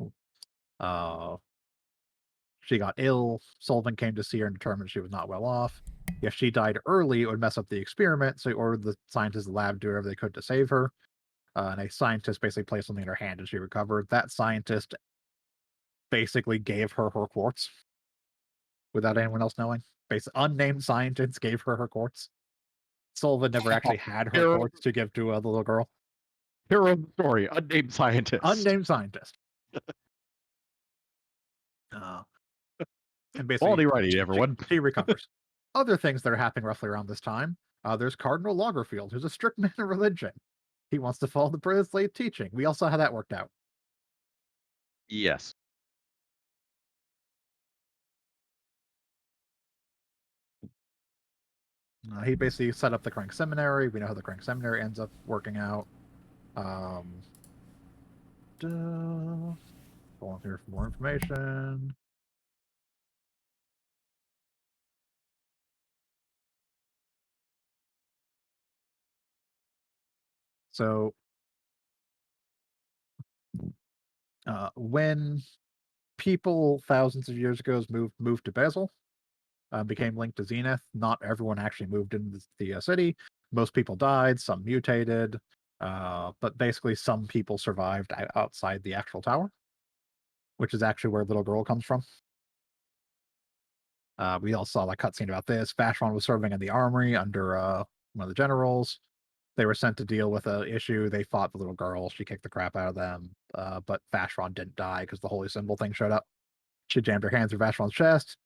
She got ill. Sullivan came to see her and determined she was not well off. If she died early, it would mess up the experiment, so he ordered the scientists in the lab to do whatever they could to save her. And a scientist basically placed something in her hand and she recovered. That scientist basically gave her her quartz without anyone else knowing. Basically, unnamed scientist gave her her quartz. Sullivan never actually had her Hero- quartz to give to the little girl. Hero of the story, unnamed scientist. Unnamed scientist. And basically, Quality writing, everyone. she recovers. Other things that are happening roughly around this time. There's Cardinal Lagerfield, who's a strict man of religion. He wants to follow the Brother's teaching. We all saw how that worked out. Yes. He basically set up the Crank Seminary. We know how the Crank Seminary ends up working out. Going here for more information. So, when people thousands of years ago moved to Basil, became linked to Zenith, not everyone actually moved into the city. Most people died, some mutated, but basically some people survived outside the actual tower, which is actually where little girl comes from. We all saw a cutscene about this. Vacheron was serving in the armory under one of the generals. They were sent to deal with an issue. They fought the little girl. She kicked the crap out of them, but Vacheron didn't die because the holy symbol thing showed up. She jammed her hands through Vacheron's chest.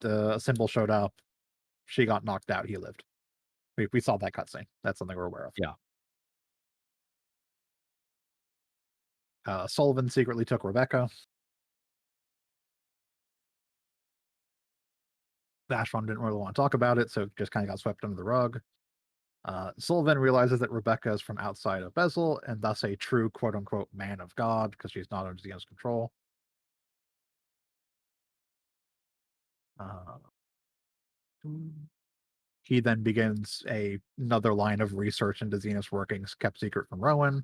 The symbol showed up. She got knocked out. He lived. We saw that cutscene. That's something we're aware of. Yeah. Sullivan secretly took Rebecca. Vacheron didn't really want to talk about it, so it just kind of got swept under the rug. Sullivan realizes that Rebecca is from outside of Bezel, and thus a true quote-unquote man of God, because she's not under Xenos control. He then begins another line of research into Xenos workings, kept secret from Rowan.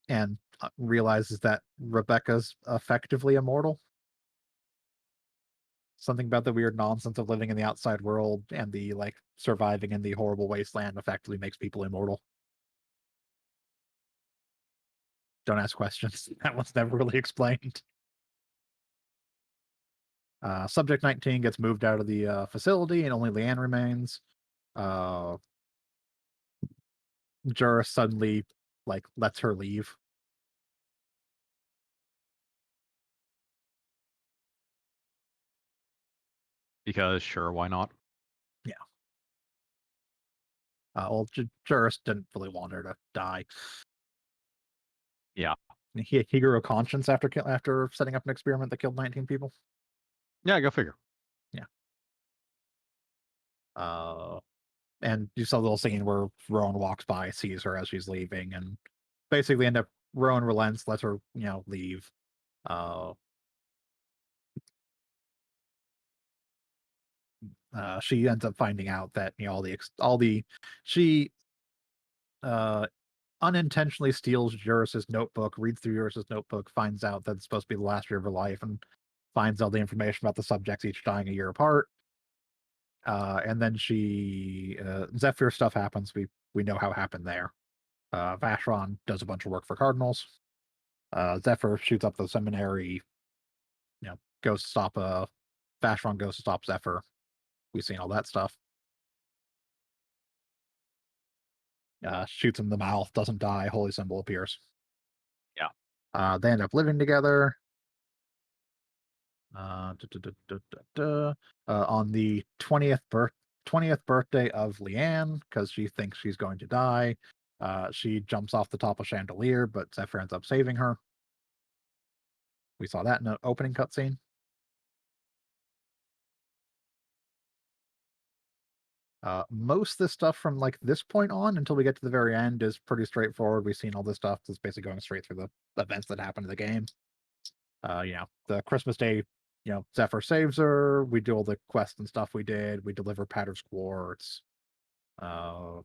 and realizes that Rebecca's effectively immortal. Something about the weird nonsense of living in the outside world and the like surviving in the horrible wasteland effectively makes people immortal. Don't ask questions. That one's never really explained. Subject 19 gets moved out of the facility, and only Leanne remains. Juris suddenly like lets her leave. Because sure, why not? Juris didn't really want her to die. Yeah. He grew a conscience after setting up an experiment that killed 19 people. Yeah, go figure. And you saw the little scene where Rowan walks by, sees her as she's leaving, and basically Rowan relents, lets her, leave. She ends up finding out that she unintentionally steals Juris's notebook, reads through Juris's notebook, finds out that it's supposed to be the last year of her life, and finds all the information about the subjects each dying a year apart. And then Zephyr stuff happens. We know how it happened there. Vacheron does a bunch of work for Cardinals. Zephyr shoots up the seminary. Goes to stop Vacheron goes to stop Zephyr. We've seen all that stuff. Shoots him in the mouth, doesn't die. Holy symbol appears. Yeah. They end up living together. On the 20th birthday of Leanne, because she thinks she's going to die, she jumps off the top of chandelier, but Zephyr ends up saving her. We saw that in the opening cutscene. Most of this stuff from like this point on until we get to the very end is pretty straightforward. We've seen all this stuff that's basically going straight through the events that happen in the game. The Christmas Day, Zephyr saves her. We do all the quests and stuff we did. We deliver Patter's quartz, et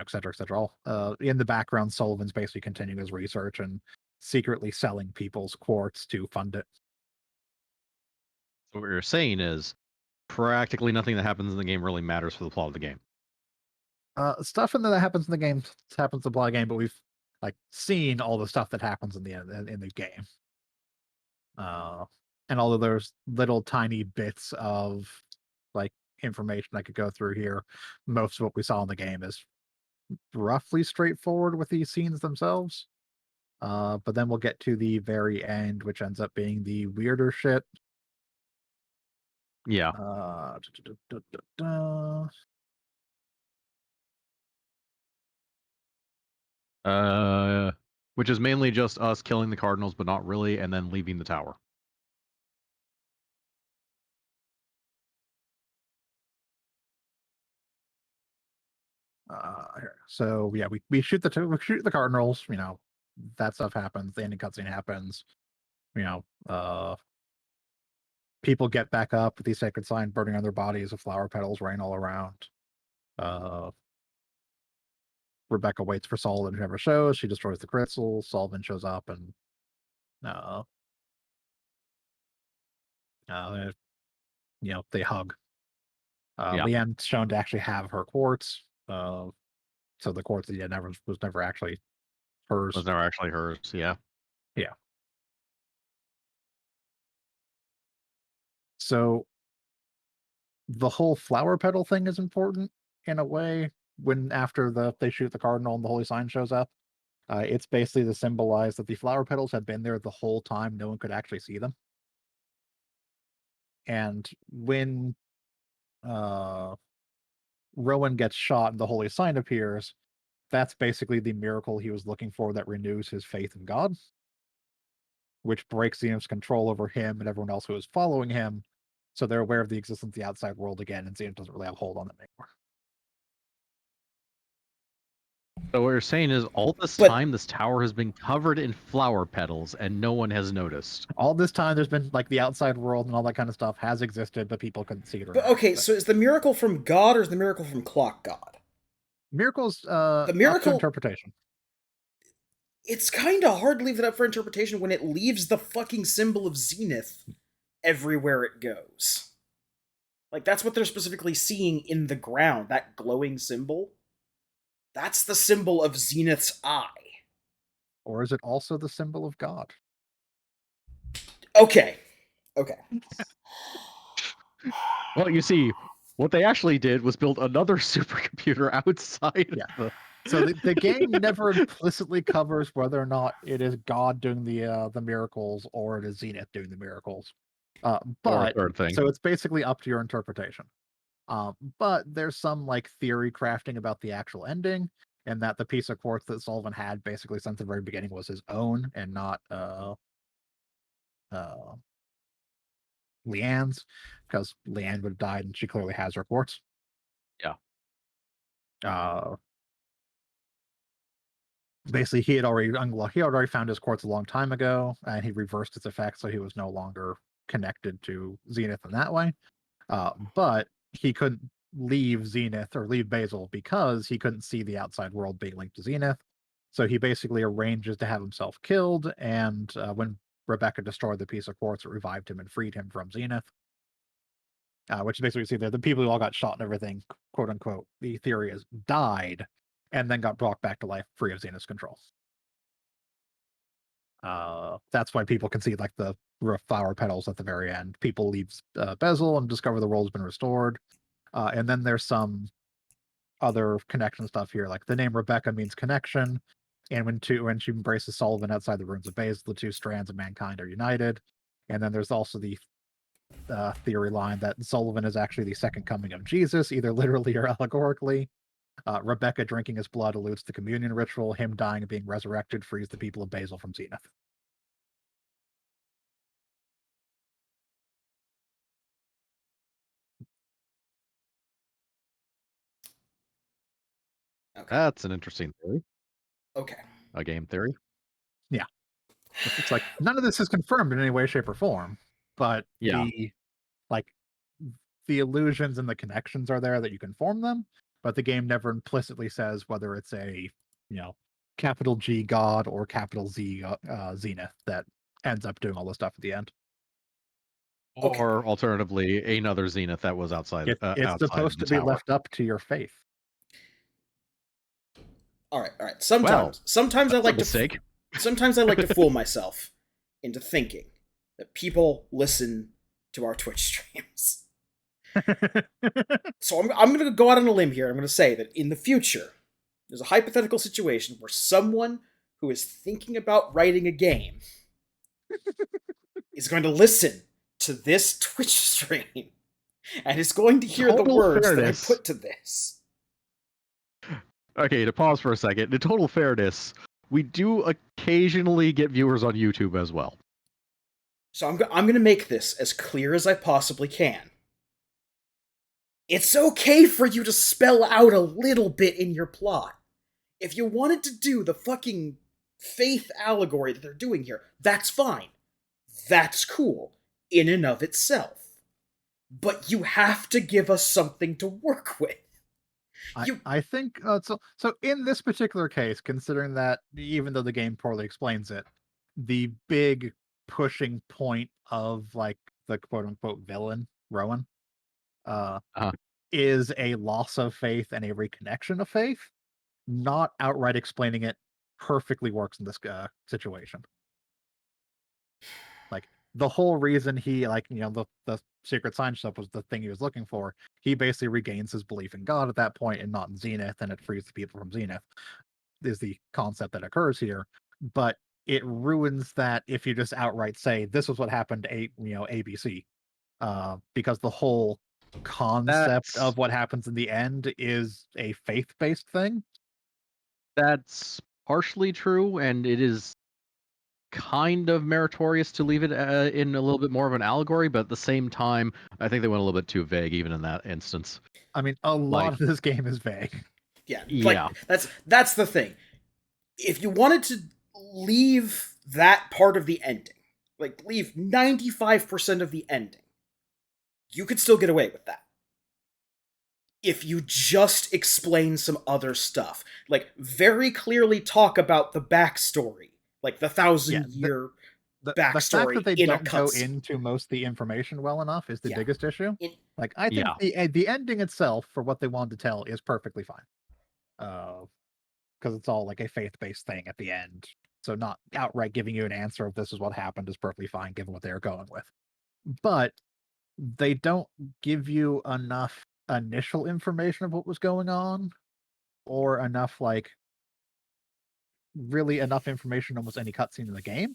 cetera, et cetera. All in the background, Sullivan's basically continuing his research and secretly selling people's quartz to fund it. So what you're saying is practically nothing that happens in the game really matters for the plot of the game. Stuff that happens in the game happens in the plot of the game, but we've like seen all the stuff that happens in the game. And although there's little tiny bits of like information I could go through here, most of what we saw in the game is roughly straightforward with these scenes themselves. But then we'll get to the very end, which ends up being the weirder shit. Yeah. Which is mainly just us killing the Cardinals, but not really, and then leaving the tower. So yeah, we shoot the Cardinals. That stuff happens. The ending cutscene happens. People get back up with the sacred sign burning on their bodies, with flower petals rain all around. Rebecca waits for Sullivan, who never shows. She destroys the crystal. Sullivan shows up, and they hug. Leanne's shown to actually have her quartz. So the quartz was never actually hers. Was never actually hers. Yeah. Yeah. So the whole flower petal thing is important in a way. When after they shoot the cardinal and the holy sign shows up, it's basically to symbolize that the flower petals had been there the whole time. No one could actually see them. And when Rowan gets shot and the holy sign appears, that's basically the miracle he was looking for that renews his faith in God, which breaks Xenom's control over him and everyone else who is following him, so they're aware of the existence of the outside world again, and Xenos doesn't really have a hold on them anymore. So what you're saying is all this time this tower has been covered in flower petals and no one has noticed. All this time there's been like the outside world and all that kind of stuff has existed, but people couldn't see it. But okay, so is the miracle from God or is the miracle from Clock God? Miracles the miracle interpretation. it's kind of hard to leave it up for interpretation when it leaves the fucking symbol of Zenith everywhere it goes. Like, that's what they're specifically seeing in the ground, that glowing symbol. That's the symbol of Zenith's eye. Or is it also the symbol of God? Okay. Well, you see, what they actually did was build another supercomputer outside Yeah. of the... So the game never implicitly covers whether or not it is God doing the miracles or it is Zenith doing the miracles. or a But third thing. so it's basically up to your interpretation. But there's some like theory crafting about the actual ending, and that the piece of quartz that Sullivan had basically since the very beginning was his own and not Leanne's, because Leanne would have died and she clearly has her quartz. Yeah. Basically, he had already found his quartz a long time ago, and he reversed its effect, so he was no longer connected to Zenith in that way. But he couldn't leave Zenith or leave Basil because he couldn't see the outside world being linked to Zenith. So he basically arranges to have himself killed, and when Rebecca destroyed the piece of quartz, it revived him and freed him from Zenith. Which basically you see there, the people who all got shot and everything, quote unquote, the theory is died and then got brought back to life free of Zenith's control. That's why people can see like the flower petals at the very end. People leave Bezel and discover the world's been restored. And then there's some other connection stuff here, like the name Rebecca means connection. And when she embraces Sullivan outside the ruins of Basil, the two strands of mankind are united. And then there's also the theory line that Sullivan is actually the second coming of Jesus, either literally or allegorically. Rebecca drinking his blood alludes to the communion ritual. Him dying and being resurrected frees the people of Basil from Zenith. Okay. That's an interesting theory. Okay. A game theory. Yeah. It's like none of this is confirmed in any way, shape, or form, but Yeah. the illusions and the connections are there that you can form them, but the game never implicitly says whether it's a, capital G God or capital Z Zenith that ends up doing all this stuff at the end. Okay. Or alternatively, another Zenith that was outside. It's outside supposed of to the be tower. left up to your faith. All right. Sometimes I like mistake. Sometimes I like to fool myself into thinking that people listen to our Twitch streams. So I'm going to go out on a limb here. I'm going to say that in the future, there's a hypothetical situation where someone who is thinking about writing a game is going to listen to this Twitch stream and is going to hear the Total words fairness. that I put to this. Okay, to pause for a second. In total fairness, we do occasionally get viewers on YouTube as well. So I'm going to make this as clear as I possibly can. It's okay for you to spell out a little bit in your plot. If you wanted to do the fucking faith allegory that they're doing here, that's fine. That's cool, in and of itself. But you have to give us something to work with. I think so in this particular case, considering that even though the game poorly explains it, the big pushing point of like the quote unquote villain, Rowan, is a loss of faith and a reconnection of faith. Not outright explaining it perfectly works in this situation. Like the whole reason he the secret sign stuff was the thing he was looking for. He basically regains his belief in God at that point and not in Zenith, and it frees the people from Zenith, is the concept that occurs here. But it ruins that if you just outright say this is what happened to ABC. Because the whole concept of what happens in the end is a faith-based thing. That's partially true, and it is kind of meritorious to leave it in a little bit more of an allegory, but at the same time, I think they went a little bit too vague even in that instance. I mean, a lot of this game is vague. Yeah. That's the thing. If you wanted to leave that part of the ending, like leave 95% of the ending, you could still get away with that. if you just explain some other stuff. Like, very clearly talk about the backstory. Like, the 1,000-year the fact backstory that they in a don't go cutscene. into most of the information well enough is the Yeah. biggest issue. In- Like, I think the ending itself, for what they wanted to tell, is perfectly fine. Because it's all like a faith-based thing at the end. So not outright giving you an answer of this is what happened is perfectly fine, given what they're going with. But they don't give you enough initial information of what was going on, or enough, like, really enough information in almost any cutscene in the game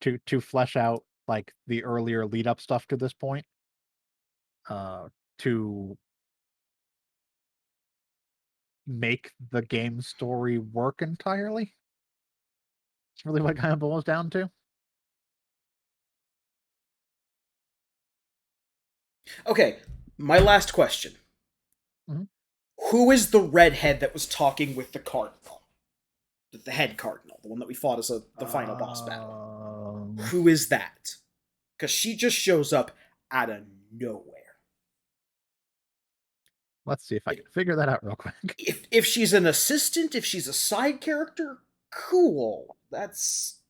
to flesh out, like, the earlier lead up stuff to this point, to make the game story work entirely. It's really what it kind of boils down to. Okay, my last question. Mhm. Who is the redhead that was talking with the cardinal? The head cardinal, the one that we fought as the final boss battle. Who is that? Because she just shows up out of nowhere. Let's see if I can figure that out real quick. If she's an assistant, if she's a side character, cool. That's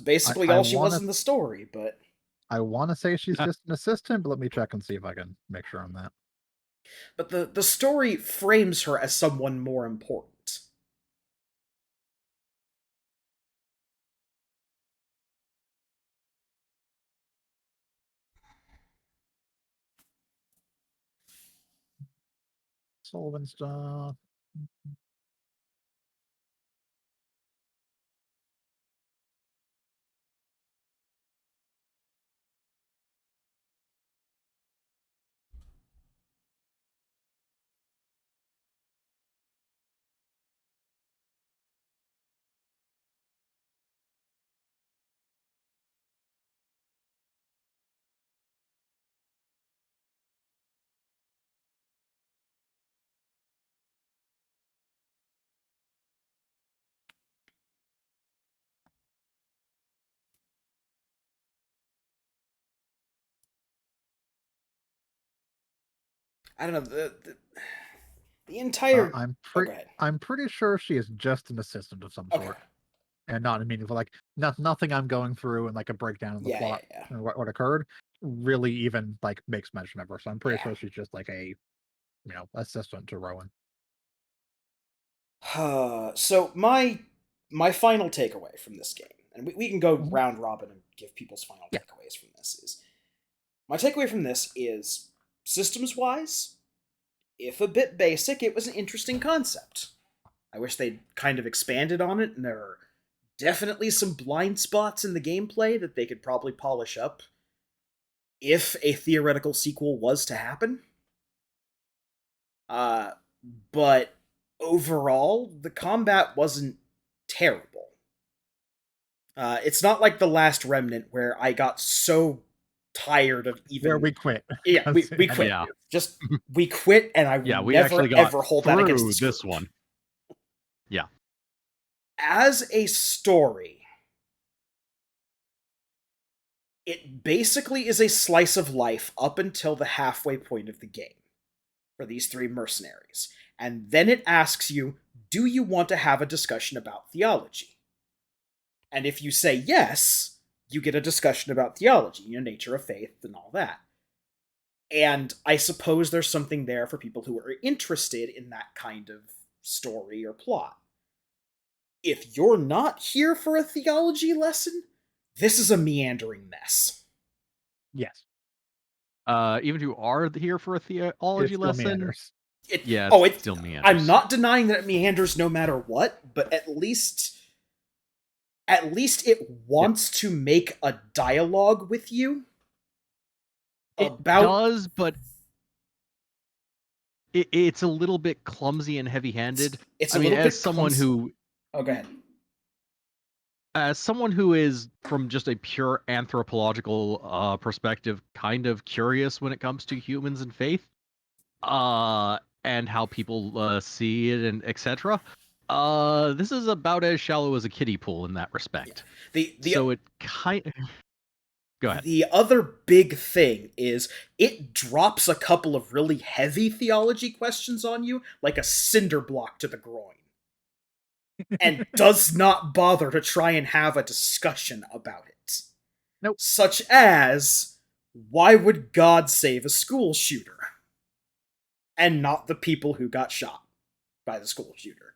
basically all she was in the story, but I want to say she's just an assistant, but let me check and see if I can make sure on that. But the story frames her as someone more important. Sullivan stuff. I don't know, the entire I'm pretty sure she is just an assistant of some sort, and not a meaningful, like, nothing I'm going through and like a breakdown of the plot and what occurred really even like makes mention of her. So I'm pretty sure she's just like a assistant to Rowan. So my final takeaway from this game, and we can go round robin and give people's final takeaways from this, is my takeaway from this is systems wise, if a bit basic, it was an interesting concept. I wish they'd kind of expanded on it, and there are definitely some blind spots in the gameplay that they could probably polish up if a theoretical sequel was to happen. But overall, the combat wasn't terrible. It's not like The Last Remnant, where I got so tired of even... Where we quit. Yeah, we quit. Yeah. Just, we quit, and I we never, actually got ever hold that against this one. Yeah. As a story, it basically is a slice of life up until the halfway point of the game for these three mercenaries. And then it asks you, do you want to have a discussion about theology? And if you say yes, you get a discussion about theology, nature of faith, and all that. And I suppose there's something there for people who are interested in that kind of story or plot. If you're not here for a theology lesson, this is a meandering mess. Yes. Even if you are here for a theology lesson, it still meanders. I'm not denying that it meanders no matter what, but at least it wants to make a dialogue with you. It does, but it's a little bit clumsy and heavy-handed. It's a little bit as someone clumsy. who... Oh, go ahead. As someone who is, from just a pure anthropological perspective, kind of curious when it comes to humans and faith, and how people see it, and etc., this is about as shallow as a kiddie pool in that respect. Yeah. So it kind... Go ahead. The other big thing is it drops a couple of really heavy theology questions on you, like a cinder block to the groin, and does not bother to try and have a discussion about it. Nope. Such as, why would God save a school shooter? And not the people who got shot by the school shooter.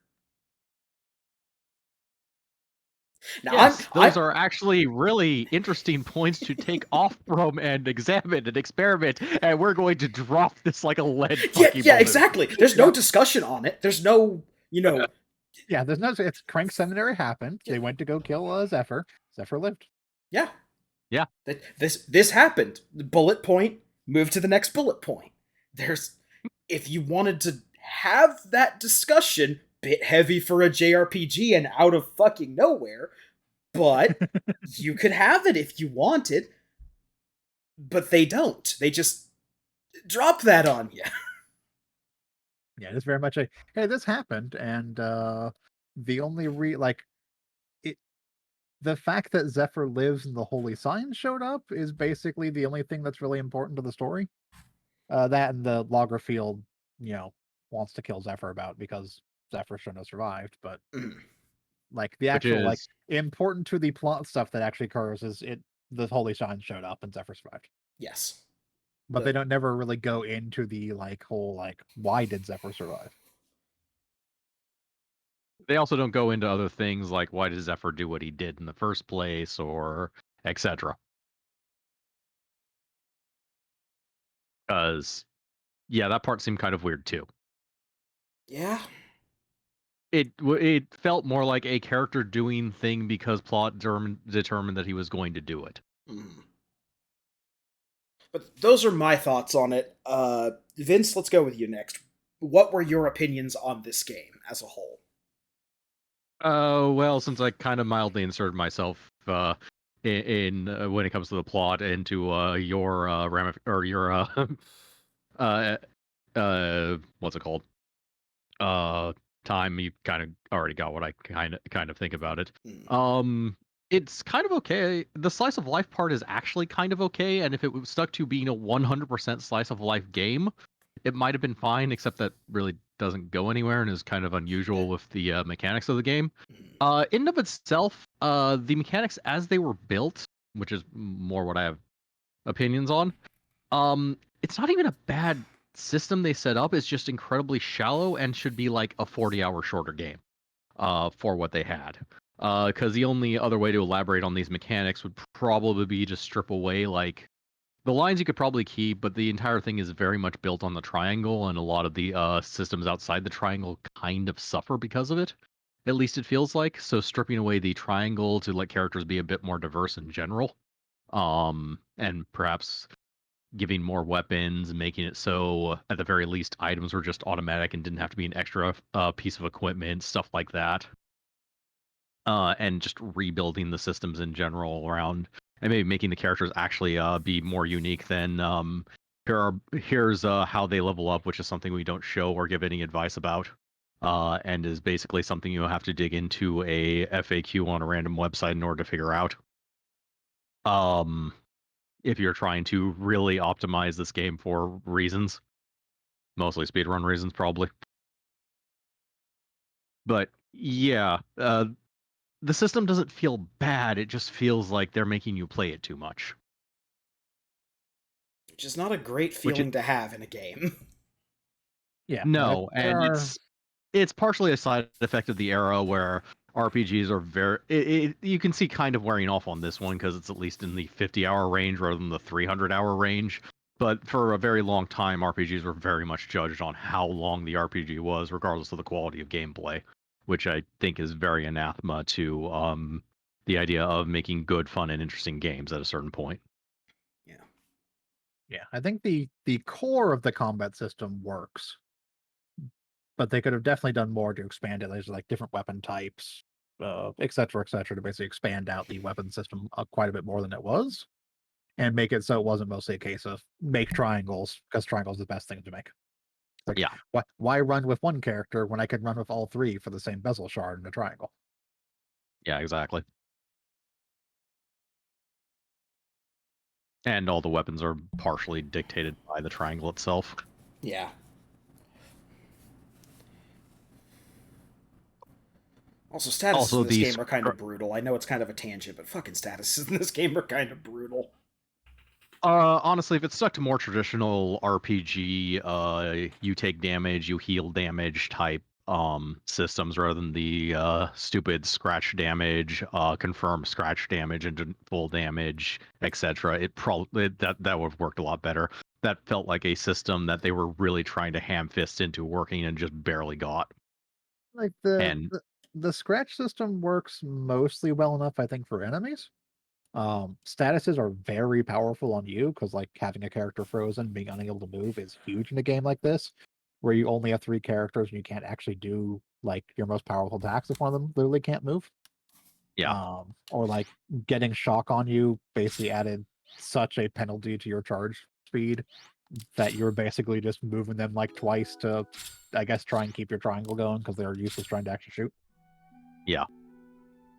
Now, Yes, those are actually really interesting points to take off from and examine and experiment, and we're going to drop this like a lead fucking yeah, balloon. exactly. There's no discussion on it. There's no, Yeah, there's no. It's Crank Seminary happened. They went to go kill Zephyr. Zephyr lived. Yeah. Yeah. This happened. Bullet point, move to the next bullet point. If you wanted to have that discussion, bit heavy for a JRPG and out of fucking nowhere, but you could have it if you wanted. But they don't. They just drop that on you. Yeah, it's very much a hey, this happened, and the only the fact that Zephyr lives and the holy signs showed up is basically the only thing that's really important to the story. That and the Lagerfield, wants to kill Zephyr about because Zephyr shouldn't have survived. But like the actual important to the plot stuff that actually occurs is the holy signs showed up and Zephyr survived. Yes. But they don't never really go into the whole why did Zephyr survive? They also don't go into other things like why did Zephyr do what he did in the first place or etc. Because, yeah, that part seemed kind of weird too. Yeah. It felt more like a character doing thing because plot determined that he was going to do it. But those are my thoughts on it. Vince, let's go with you next. What were your opinions on this game as a whole? Well, since I kind of mildly inserted myself in when it comes to the plot into your what's it called? Time, you kind of already got what I kind of think about it. It's kind of okay. The slice of life part is actually kind of okay, and if it was stuck to being a 100% slice of life game, it might have been fine, except that really doesn't go anywhere and is kind of unusual with the mechanics of the game. In and of itself, the mechanics as they were built, which is more what I have opinions on, it's not even a bad system they set up. It's just incredibly shallow and should be like a 40-hour shorter game for what they had. Because the only other way to elaborate on these mechanics would probably be to strip away the lines you could probably keep, but the entire thing is very much built on the triangle, and a lot of the systems outside the triangle kind of suffer because of it. At least it feels like. So stripping away the triangle to let characters be a bit more diverse in general, and perhaps giving more weapons, making it so at the very least items were just automatic and didn't have to be an extra piece of equipment, stuff like that. And just rebuilding the systems in general around, and maybe making the characters actually be more unique than here's how they level up, which is something we don't show or give any advice about, and is basically something you have to dig into a FAQ on a random website in order to figure out. If you're trying to really optimize this game for reasons, mostly speedrun reasons, probably. But yeah, the system doesn't feel bad. It just feels like they're making you play it too much. Which is not a great feeling to have in a game. Yeah. No, and it's partially a side effect of the era where RPGs are very... you can see kind of wearing off on this one because it's at least in the 50-hour range rather than the 300-hour range. But for a very long time, RPGs were very much judged on how long the RPG was, regardless of the quality of gameplay, which I think is very anathema to the idea of making good, fun, and interesting games at a certain point. Yeah, I think the core of the combat system works, but they could have definitely done more to expand it. There's like different weapon types, et cetera, to basically expand out the weapon system quite a bit more than it was, and make it so it wasn't mostly a case of make triangles because triangles are the best thing to make. Like, yeah. Why run with one character when I could run with all three for the same bezel shard in a triangle? Yeah, exactly. And all the weapons are partially dictated by the triangle itself. Yeah. Also, statuses Also, in this the game are kind of brutal. I know it's kind of a tangent, but fucking statuses in this game are kind of brutal. Honestly, if it's stuck to more traditional RPG, you take damage, you heal damage type systems rather than the stupid scratch damage, confirm scratch damage into full damage, etc. It probably that would have worked a lot better. That felt like a system that they were really trying to ham fist into working and just barely got. Like And the scratch system works mostly well enough, I think, for enemies. Statuses are very powerful on you because like having a character frozen, being unable to move is huge in a game like this, where you only have 3 characters and you can't actually do like your most powerful attacks if one of them literally can't move. yeah, Or like getting shock on you basically added such a penalty to your charge speed that you're basically just moving them like twice to, I guess, try and keep your triangle going because they're useless trying to actually shoot.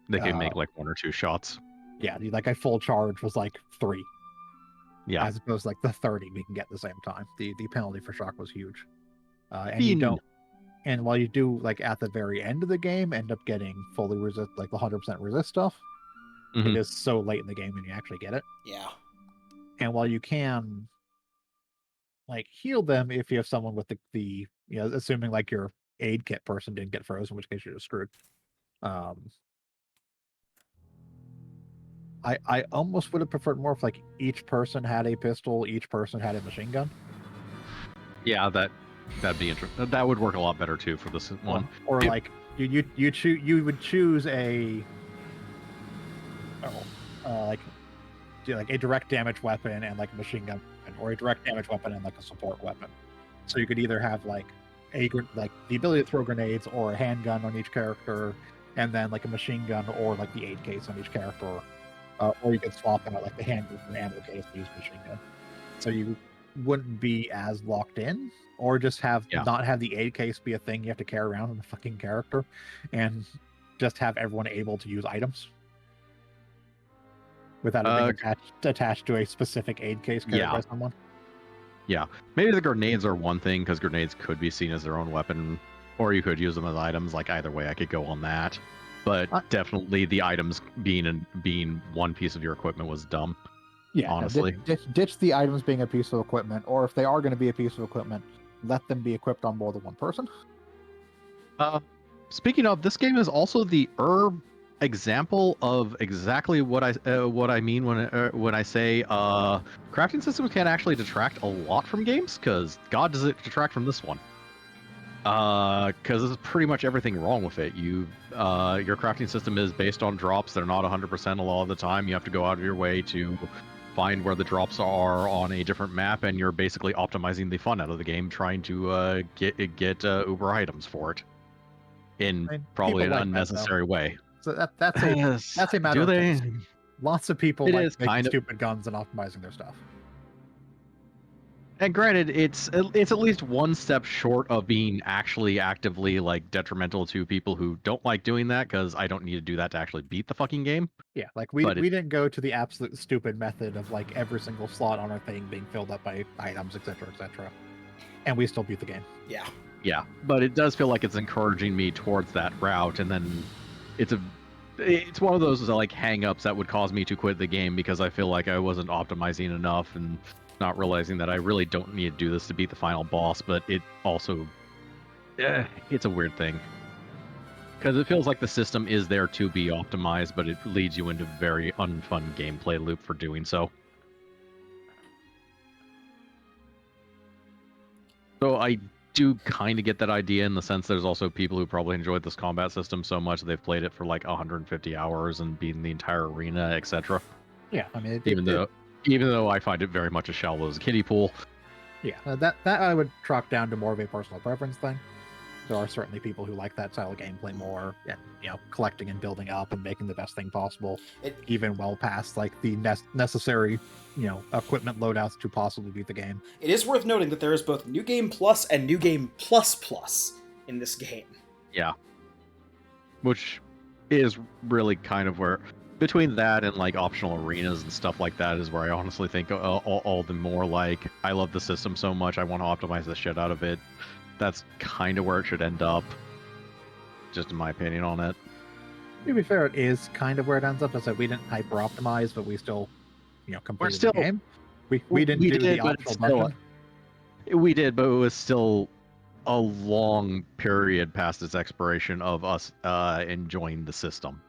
they can make like 1 or 2 shots. Yeah, like a full charge was like 3, Yeah, as opposed to like the 30 we can get at the same time. The penalty for shock was huge. And you don't, and while you do like at the very end of the game end up getting fully resist, like the 100% resist stuff, it is so late in the game when you actually get it. Yeah. And while you can like heal them if you have someone with the you know, assuming like your aid kit person didn't get frozen, in which case you're just screwed. I almost would have preferred more if like each person had a pistol, each person had a machine gun. yeah, that'd be interesting. That would work a lot better too for this one. Or Yeah. like you would choose a like a direct damage weapon and like a machine gun weapon, or a direct damage weapon and like a support weapon. So you could either have like like the ability to throw grenades or a handgun on each character, and then like a machine gun or like the aid case on each character. Or you could swap out like the handgun and ammo case and use machine gun. So you wouldn't be as locked in, or just have not have the aid case be a thing you have to carry around in the fucking character, and just have everyone able to use items without it being attached to a specific aid case carried by someone. Yeah, maybe the grenades are one thing because grenades could be seen as their own weapon, or you could use them as items. Like either way, I could go on that. But definitely the items being one piece of your equipment was dumb. Yeah, honestly, ditch the items being a piece of equipment, or if they are going to be a piece of equipment, let them be equipped on more than one person. Speaking of, this game is also the example of exactly what I mean when I say crafting systems can actually detract a lot from games. Because God, does it detract from this one? Because there's pretty much everything wrong with it. Your crafting system is based on drops that are not 100% a lot of the time. You have to go out of your way to find where the drops are on a different map, and you're basically optimizing the fun out of the game, trying to get Uber items for it in probably an unnecessary way. So that's a matter of taste. Lots of people like making stupid guns and optimizing their stuff. And granted, it's at least one step short of being actually actively like detrimental to people who don't like doing that, because I don't need to do that to actually beat the fucking game. Yeah, like we didn't go to the absolute stupid method of like every single slot on our thing being filled up by items, etc., and we still beat the game. Yeah, but it does feel like it's encouraging me towards that route, and then it's one of those like hang-ups that would cause me to quit the game because I feel like I wasn't optimizing enough and not realizing that I really don't need to do this to beat the final boss. But it also it's a weird thing because it feels like the system is there to be optimized, but it leads you into a very unfun gameplay loop for doing so. So I do kind of get that idea in the sense there's also people who probably enjoyed this combat system so much they've played it for like 150 hours and beaten the entire arena, etc. Yeah, I mean, even though I find it very much as shallow as a kiddie pool. Yeah, that I would chalk down to more of a personal preference thing. There are certainly people who like that style of gameplay more, and collecting and building up and making the best thing possible, even well past like the necessary equipment loadouts to possibly beat the game. It is worth noting that there is both New Game Plus and New Game Plus in this game. Yeah, which is really kind of where between that and like optional arenas and stuff like that is where I honestly think all the more like I love the system so much I want to optimize the shit out of it. That's kind of where it should end up, just in my opinion on it. To be fair, it is kind of where it ends up. As I said, we didn't hyper optimize, but we still, completed still- the game. We didn't do the but optional still- dungeon. We did, but it was still a long period past its expiration of us enjoying the system.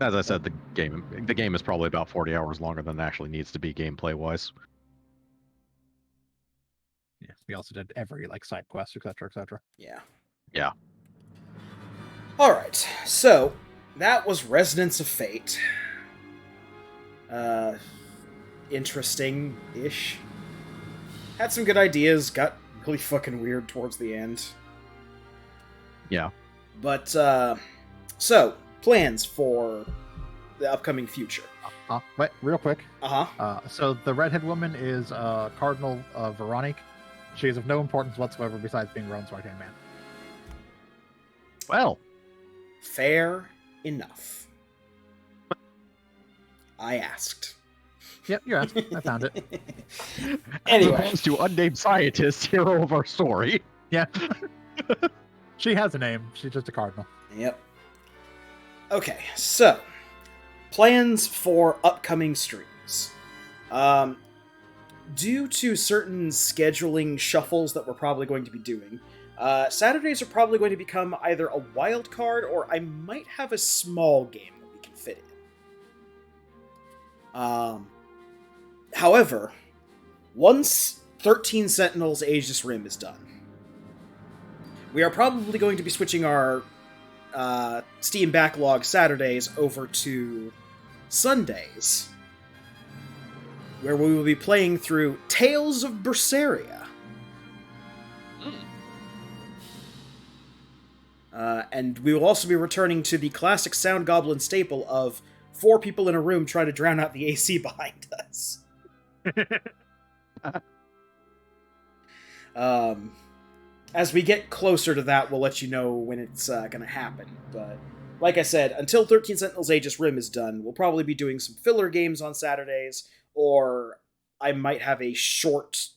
As I said, the game is probably about 40 hours longer than it actually needs to be gameplay wise. Yeah, we also did every side quest, etc., etc. Yeah. Yeah. Alright, so that was Resonance of Fate. Interesting-ish. Had some good ideas, got really fucking weird towards the end. Yeah. But, so, plans for the upcoming future. Wait, real quick. Uh-huh. So the redhead woman is Cardinal Veronique. She is of no importance whatsoever besides being Rowan's right-hand man. Well, Fair enough. I asked. Yep, you asked. I found it. Anyway. as opposed to unnamed scientist, hero of our story. Yeah. She has a name. She's just a cardinal. Yep. Okay, so plans for upcoming streams. Due to certain scheduling shuffles that we're probably going to be doing, Saturdays are probably going to become either a wild card or I might have a small game that we can fit in. However, once 13 Sentinels Aegis Rim is done, we are probably going to be switching our Steam backlog Saturdays over to Sundays, where we will be playing through Tales of Berseria. And we will also be returning to the classic Sound Goblin staple of 4 people in a room trying to drown out the AC behind us. As we get closer to that, we'll let you know when it's going to happen. But like I said, until 13 Sentinels Aegis Rim is done, we'll probably be doing some filler games on Saturdays, or I might have a short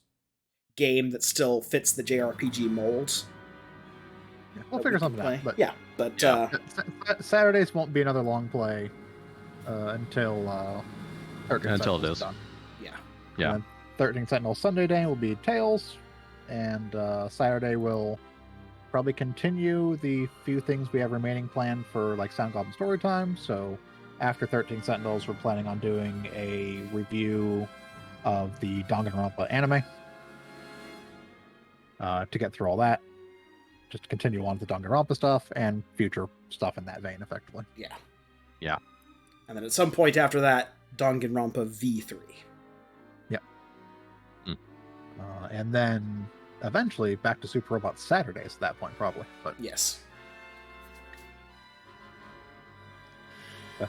game that still fits the JRPG mold. Yeah, we'll that figure we can something play. out. But Yeah, but Saturdays won't be another long play until 13 Until it Sentinels is. done. yeah. Yeah. And 13 Sentinel Sunday day will be Tales, and Saturday will probably continue the few things we have remaining planned for Sound Goblin Storytime. So after 13 Sentinels, we're planning on doing a review of the Danganronpa anime to get through all that. Just to continue on with the Danganronpa stuff and future stuff in that vein, effectively. Yeah. Yeah. And then at some point after that, Danganronpa V3. And then eventually back to Super Robot Saturdays at that point, probably. But Yes.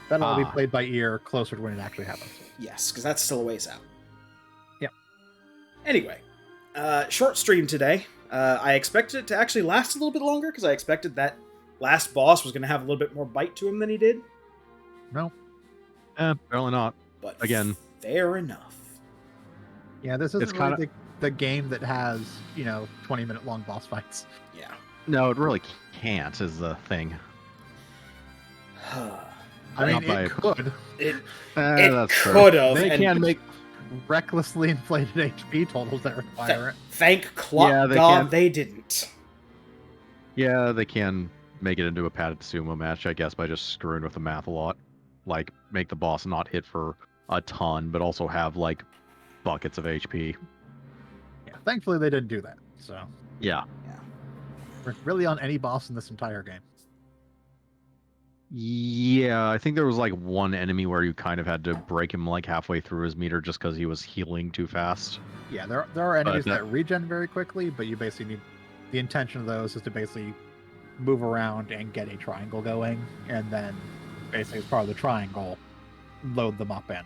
that'll all be played by ear closer to when it actually happens. Yes, because that's still a ways out. Yep. Anyway, short stream today. I expected it to actually last a little bit longer, because I expected that last boss was going to have a little bit more bite to him than he did. No. Apparently not. But Again. fair enough. Yeah, this isn't It's really kinda- the game that has, 20-minute long boss fights. Yeah. No, it really can't, is the thing. I mean, Not by- it could. it That's true. could have. They and can make recklessly inflated HP totals that require it. Thank Clock Yeah, they God can. they didn't. Yeah, they can make it into a padded sumo match, I guess, by just screwing with the math a lot. Make the boss not hit for a ton, but also have, buckets of HP. Yeah, thankfully they didn't do that. So Yeah. we're really on any boss in this entire game. Yeah, I think there was, one enemy where you kind of had to break him, halfway through his meter just because he was healing too fast. Yeah, there are enemies But that regen very quickly, but you basically need the intention of those is to basically move around and get a triangle going, and then basically as part of the triangle, load them up and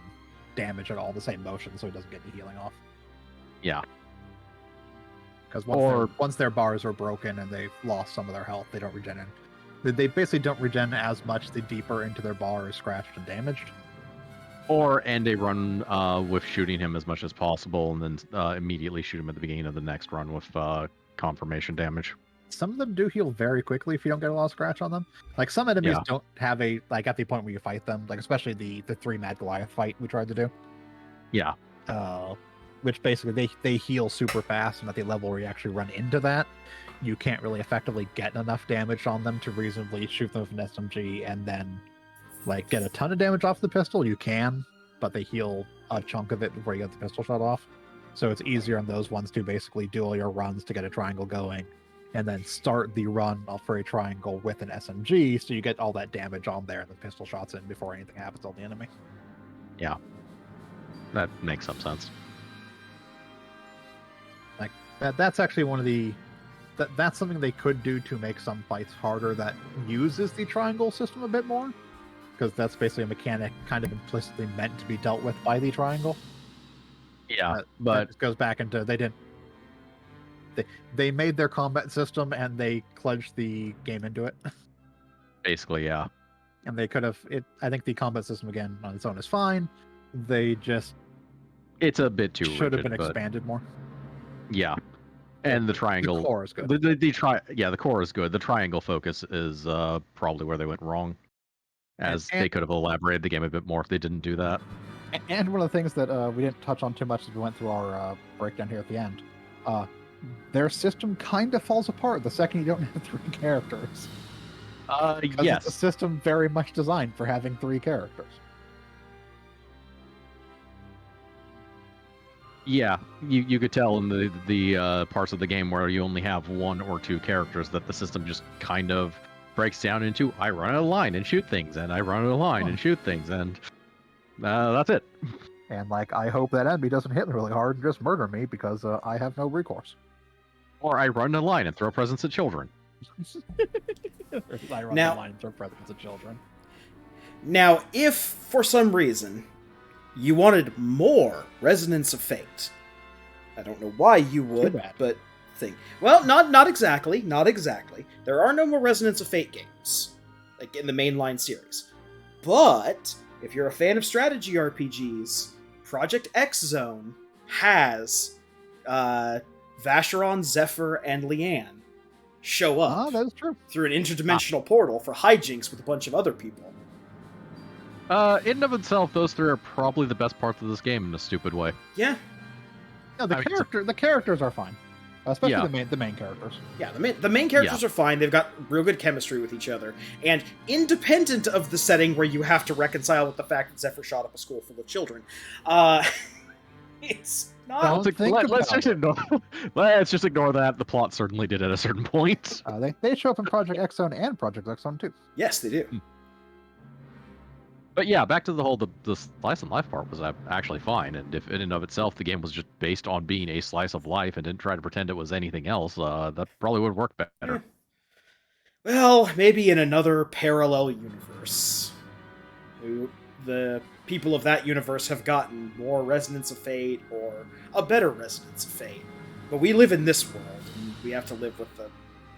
damage it all the same motion so it doesn't get the healing off. Yeah. Because Or- once their bars are broken and they've lost some of their health, they don't regen They basically don't regen as much the deeper into their bar is scratched and damaged. Or end a run with shooting him as much as possible, and then immediately shoot him at the beginning of the next run with confirmation damage. Some of them do heal very quickly if you don't get a lot of scratch on them. Like some enemies Yeah. don't have a like at the point where you fight them, like especially the 3 Mad Goliath fight we tried to do. Yeah. Which basically they heal super fast, and at the level where you actually run into that, you can't really effectively get enough damage on them to reasonably shoot them with an SMG and then like get a ton of damage off the pistol. You can, but they heal a chunk of it before you get the pistol shot off. So it's easier on those ones to basically do all your runs to get a triangle going, and then start the run for a triangle with an SMG, so you get all that damage on there and the pistol shots in before anything happens on the enemy. Yeah. That makes some sense. Like that's actually one of the that's something they could do to make some fights harder that uses the triangle system a bit more, because that's basically a mechanic kind of implicitly meant to be dealt with by the triangle. Yeah, That but just goes back into they made their combat system and they kludged the game into it. basically, yeah. And they could have I think the combat system again on its own is fine. They just It's a bit too should have rigid, been but expanded more. yeah. And the The triangle, core is good. the core is good. The triangle focus is probably where they went wrong, as And- they could have elaborated the game a bit more if they didn't do that. And one of the things that we didn't touch on too much as we went through our breakdown here at the end, their system kind of falls apart the second you don't have 3 characters. Because It's a Yes. system very much designed for having 3 characters. Yeah, you could tell in the parts of the game where you only have 1 or 2 characters that the system just kind of breaks down into I run a line and shoot things, and I run a line and shoot things, and that's it. And like, I hope that enemy doesn't hit me really hard and just murder me because I have no recourse. Or I run a line and throw presents at children. I run Now- the line for presents of children. Now, if for some reason you wanted more Resonance of Fate, I don't know why you would, bad. but well, not exactly, not exactly. There are no more Resonance of Fate games, like in the mainline series. But if you're a fan of strategy RPGs, Project X Zone has Vacheron, Zephyr, and Leanne show up That is true. through an interdimensional portal for hijinks with a bunch of other people. In and of itself, those 3 are probably the best parts of this game in a stupid way. Yeah, No, I mean, the characters are fine, especially Yeah. the main characters. yeah. The main characters are fine. They've got real good chemistry with each other, and independent of the setting where you have to reconcile with the fact that Zephyr shot up a school full of children, it's not. Don't think Let's about just ignore. Let's just ignore that. The plot certainly did at a certain point. They show up in Project X Zone and Project X Zone too. Yes, they do. But yeah, back to the whole the slice of life part was actually fine, and if in and of itself the game was just based on being a slice of life and didn't try to pretend it was anything else, that probably would work better. Well, maybe in another parallel universe, the people of that universe have gotten more Resonance of Fate or a better Resonance of Fate. But we live in this world, and we have to live with the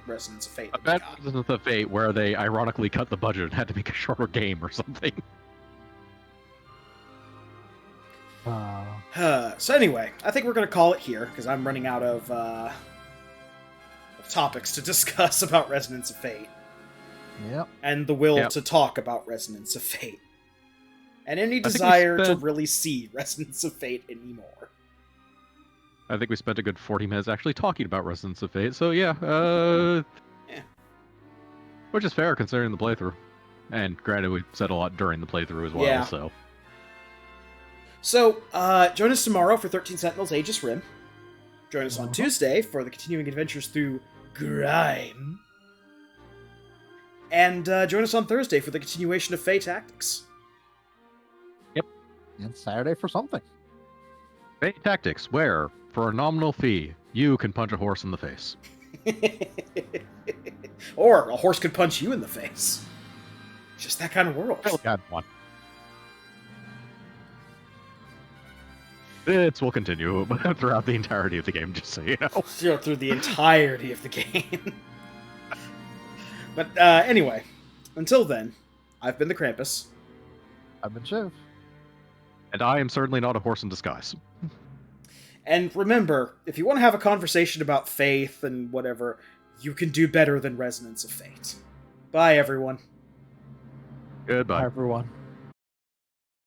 Resonance of Fate. I that we bet got. this is the fate where they ironically cut the budget and had to make a shorter game or something. So anyway, I think we're gonna call it here because I'm running out of topics to discuss about Resonance of Fate Yep. and the will Yep. to talk about Resonance of Fate, and any think we desire to spent- really see Resonance of Fate anymore. I think we spent a good 40 minutes actually talking about Resonance of Fate, so yeah, Yeah. Which is fair considering the playthrough. And granted, we said a lot during the playthrough as well, Yeah. so... So, join us tomorrow for 13 Sentinels Aegis Rim. Join us on Tuesday for the continuing adventures through Grime. And join us on Thursday for the continuation of Fey Tactics. And Saturday for something. Fate Tactics, where, for a nominal fee, you can punch a horse in the face. Or a horse could punch you in the face. Just that kind of world. God, one. It will continue throughout the entirety of the game, just so you know. Through the entirety of the game. But anyway, until then, I've been the Krampus. I've been Shiv. And I am certainly not a horse in disguise. And remember, if you want to have a conversation about faith and whatever, you can do better than Resonance of Fate. Bye, everyone. Goodbye. Bye, everyone.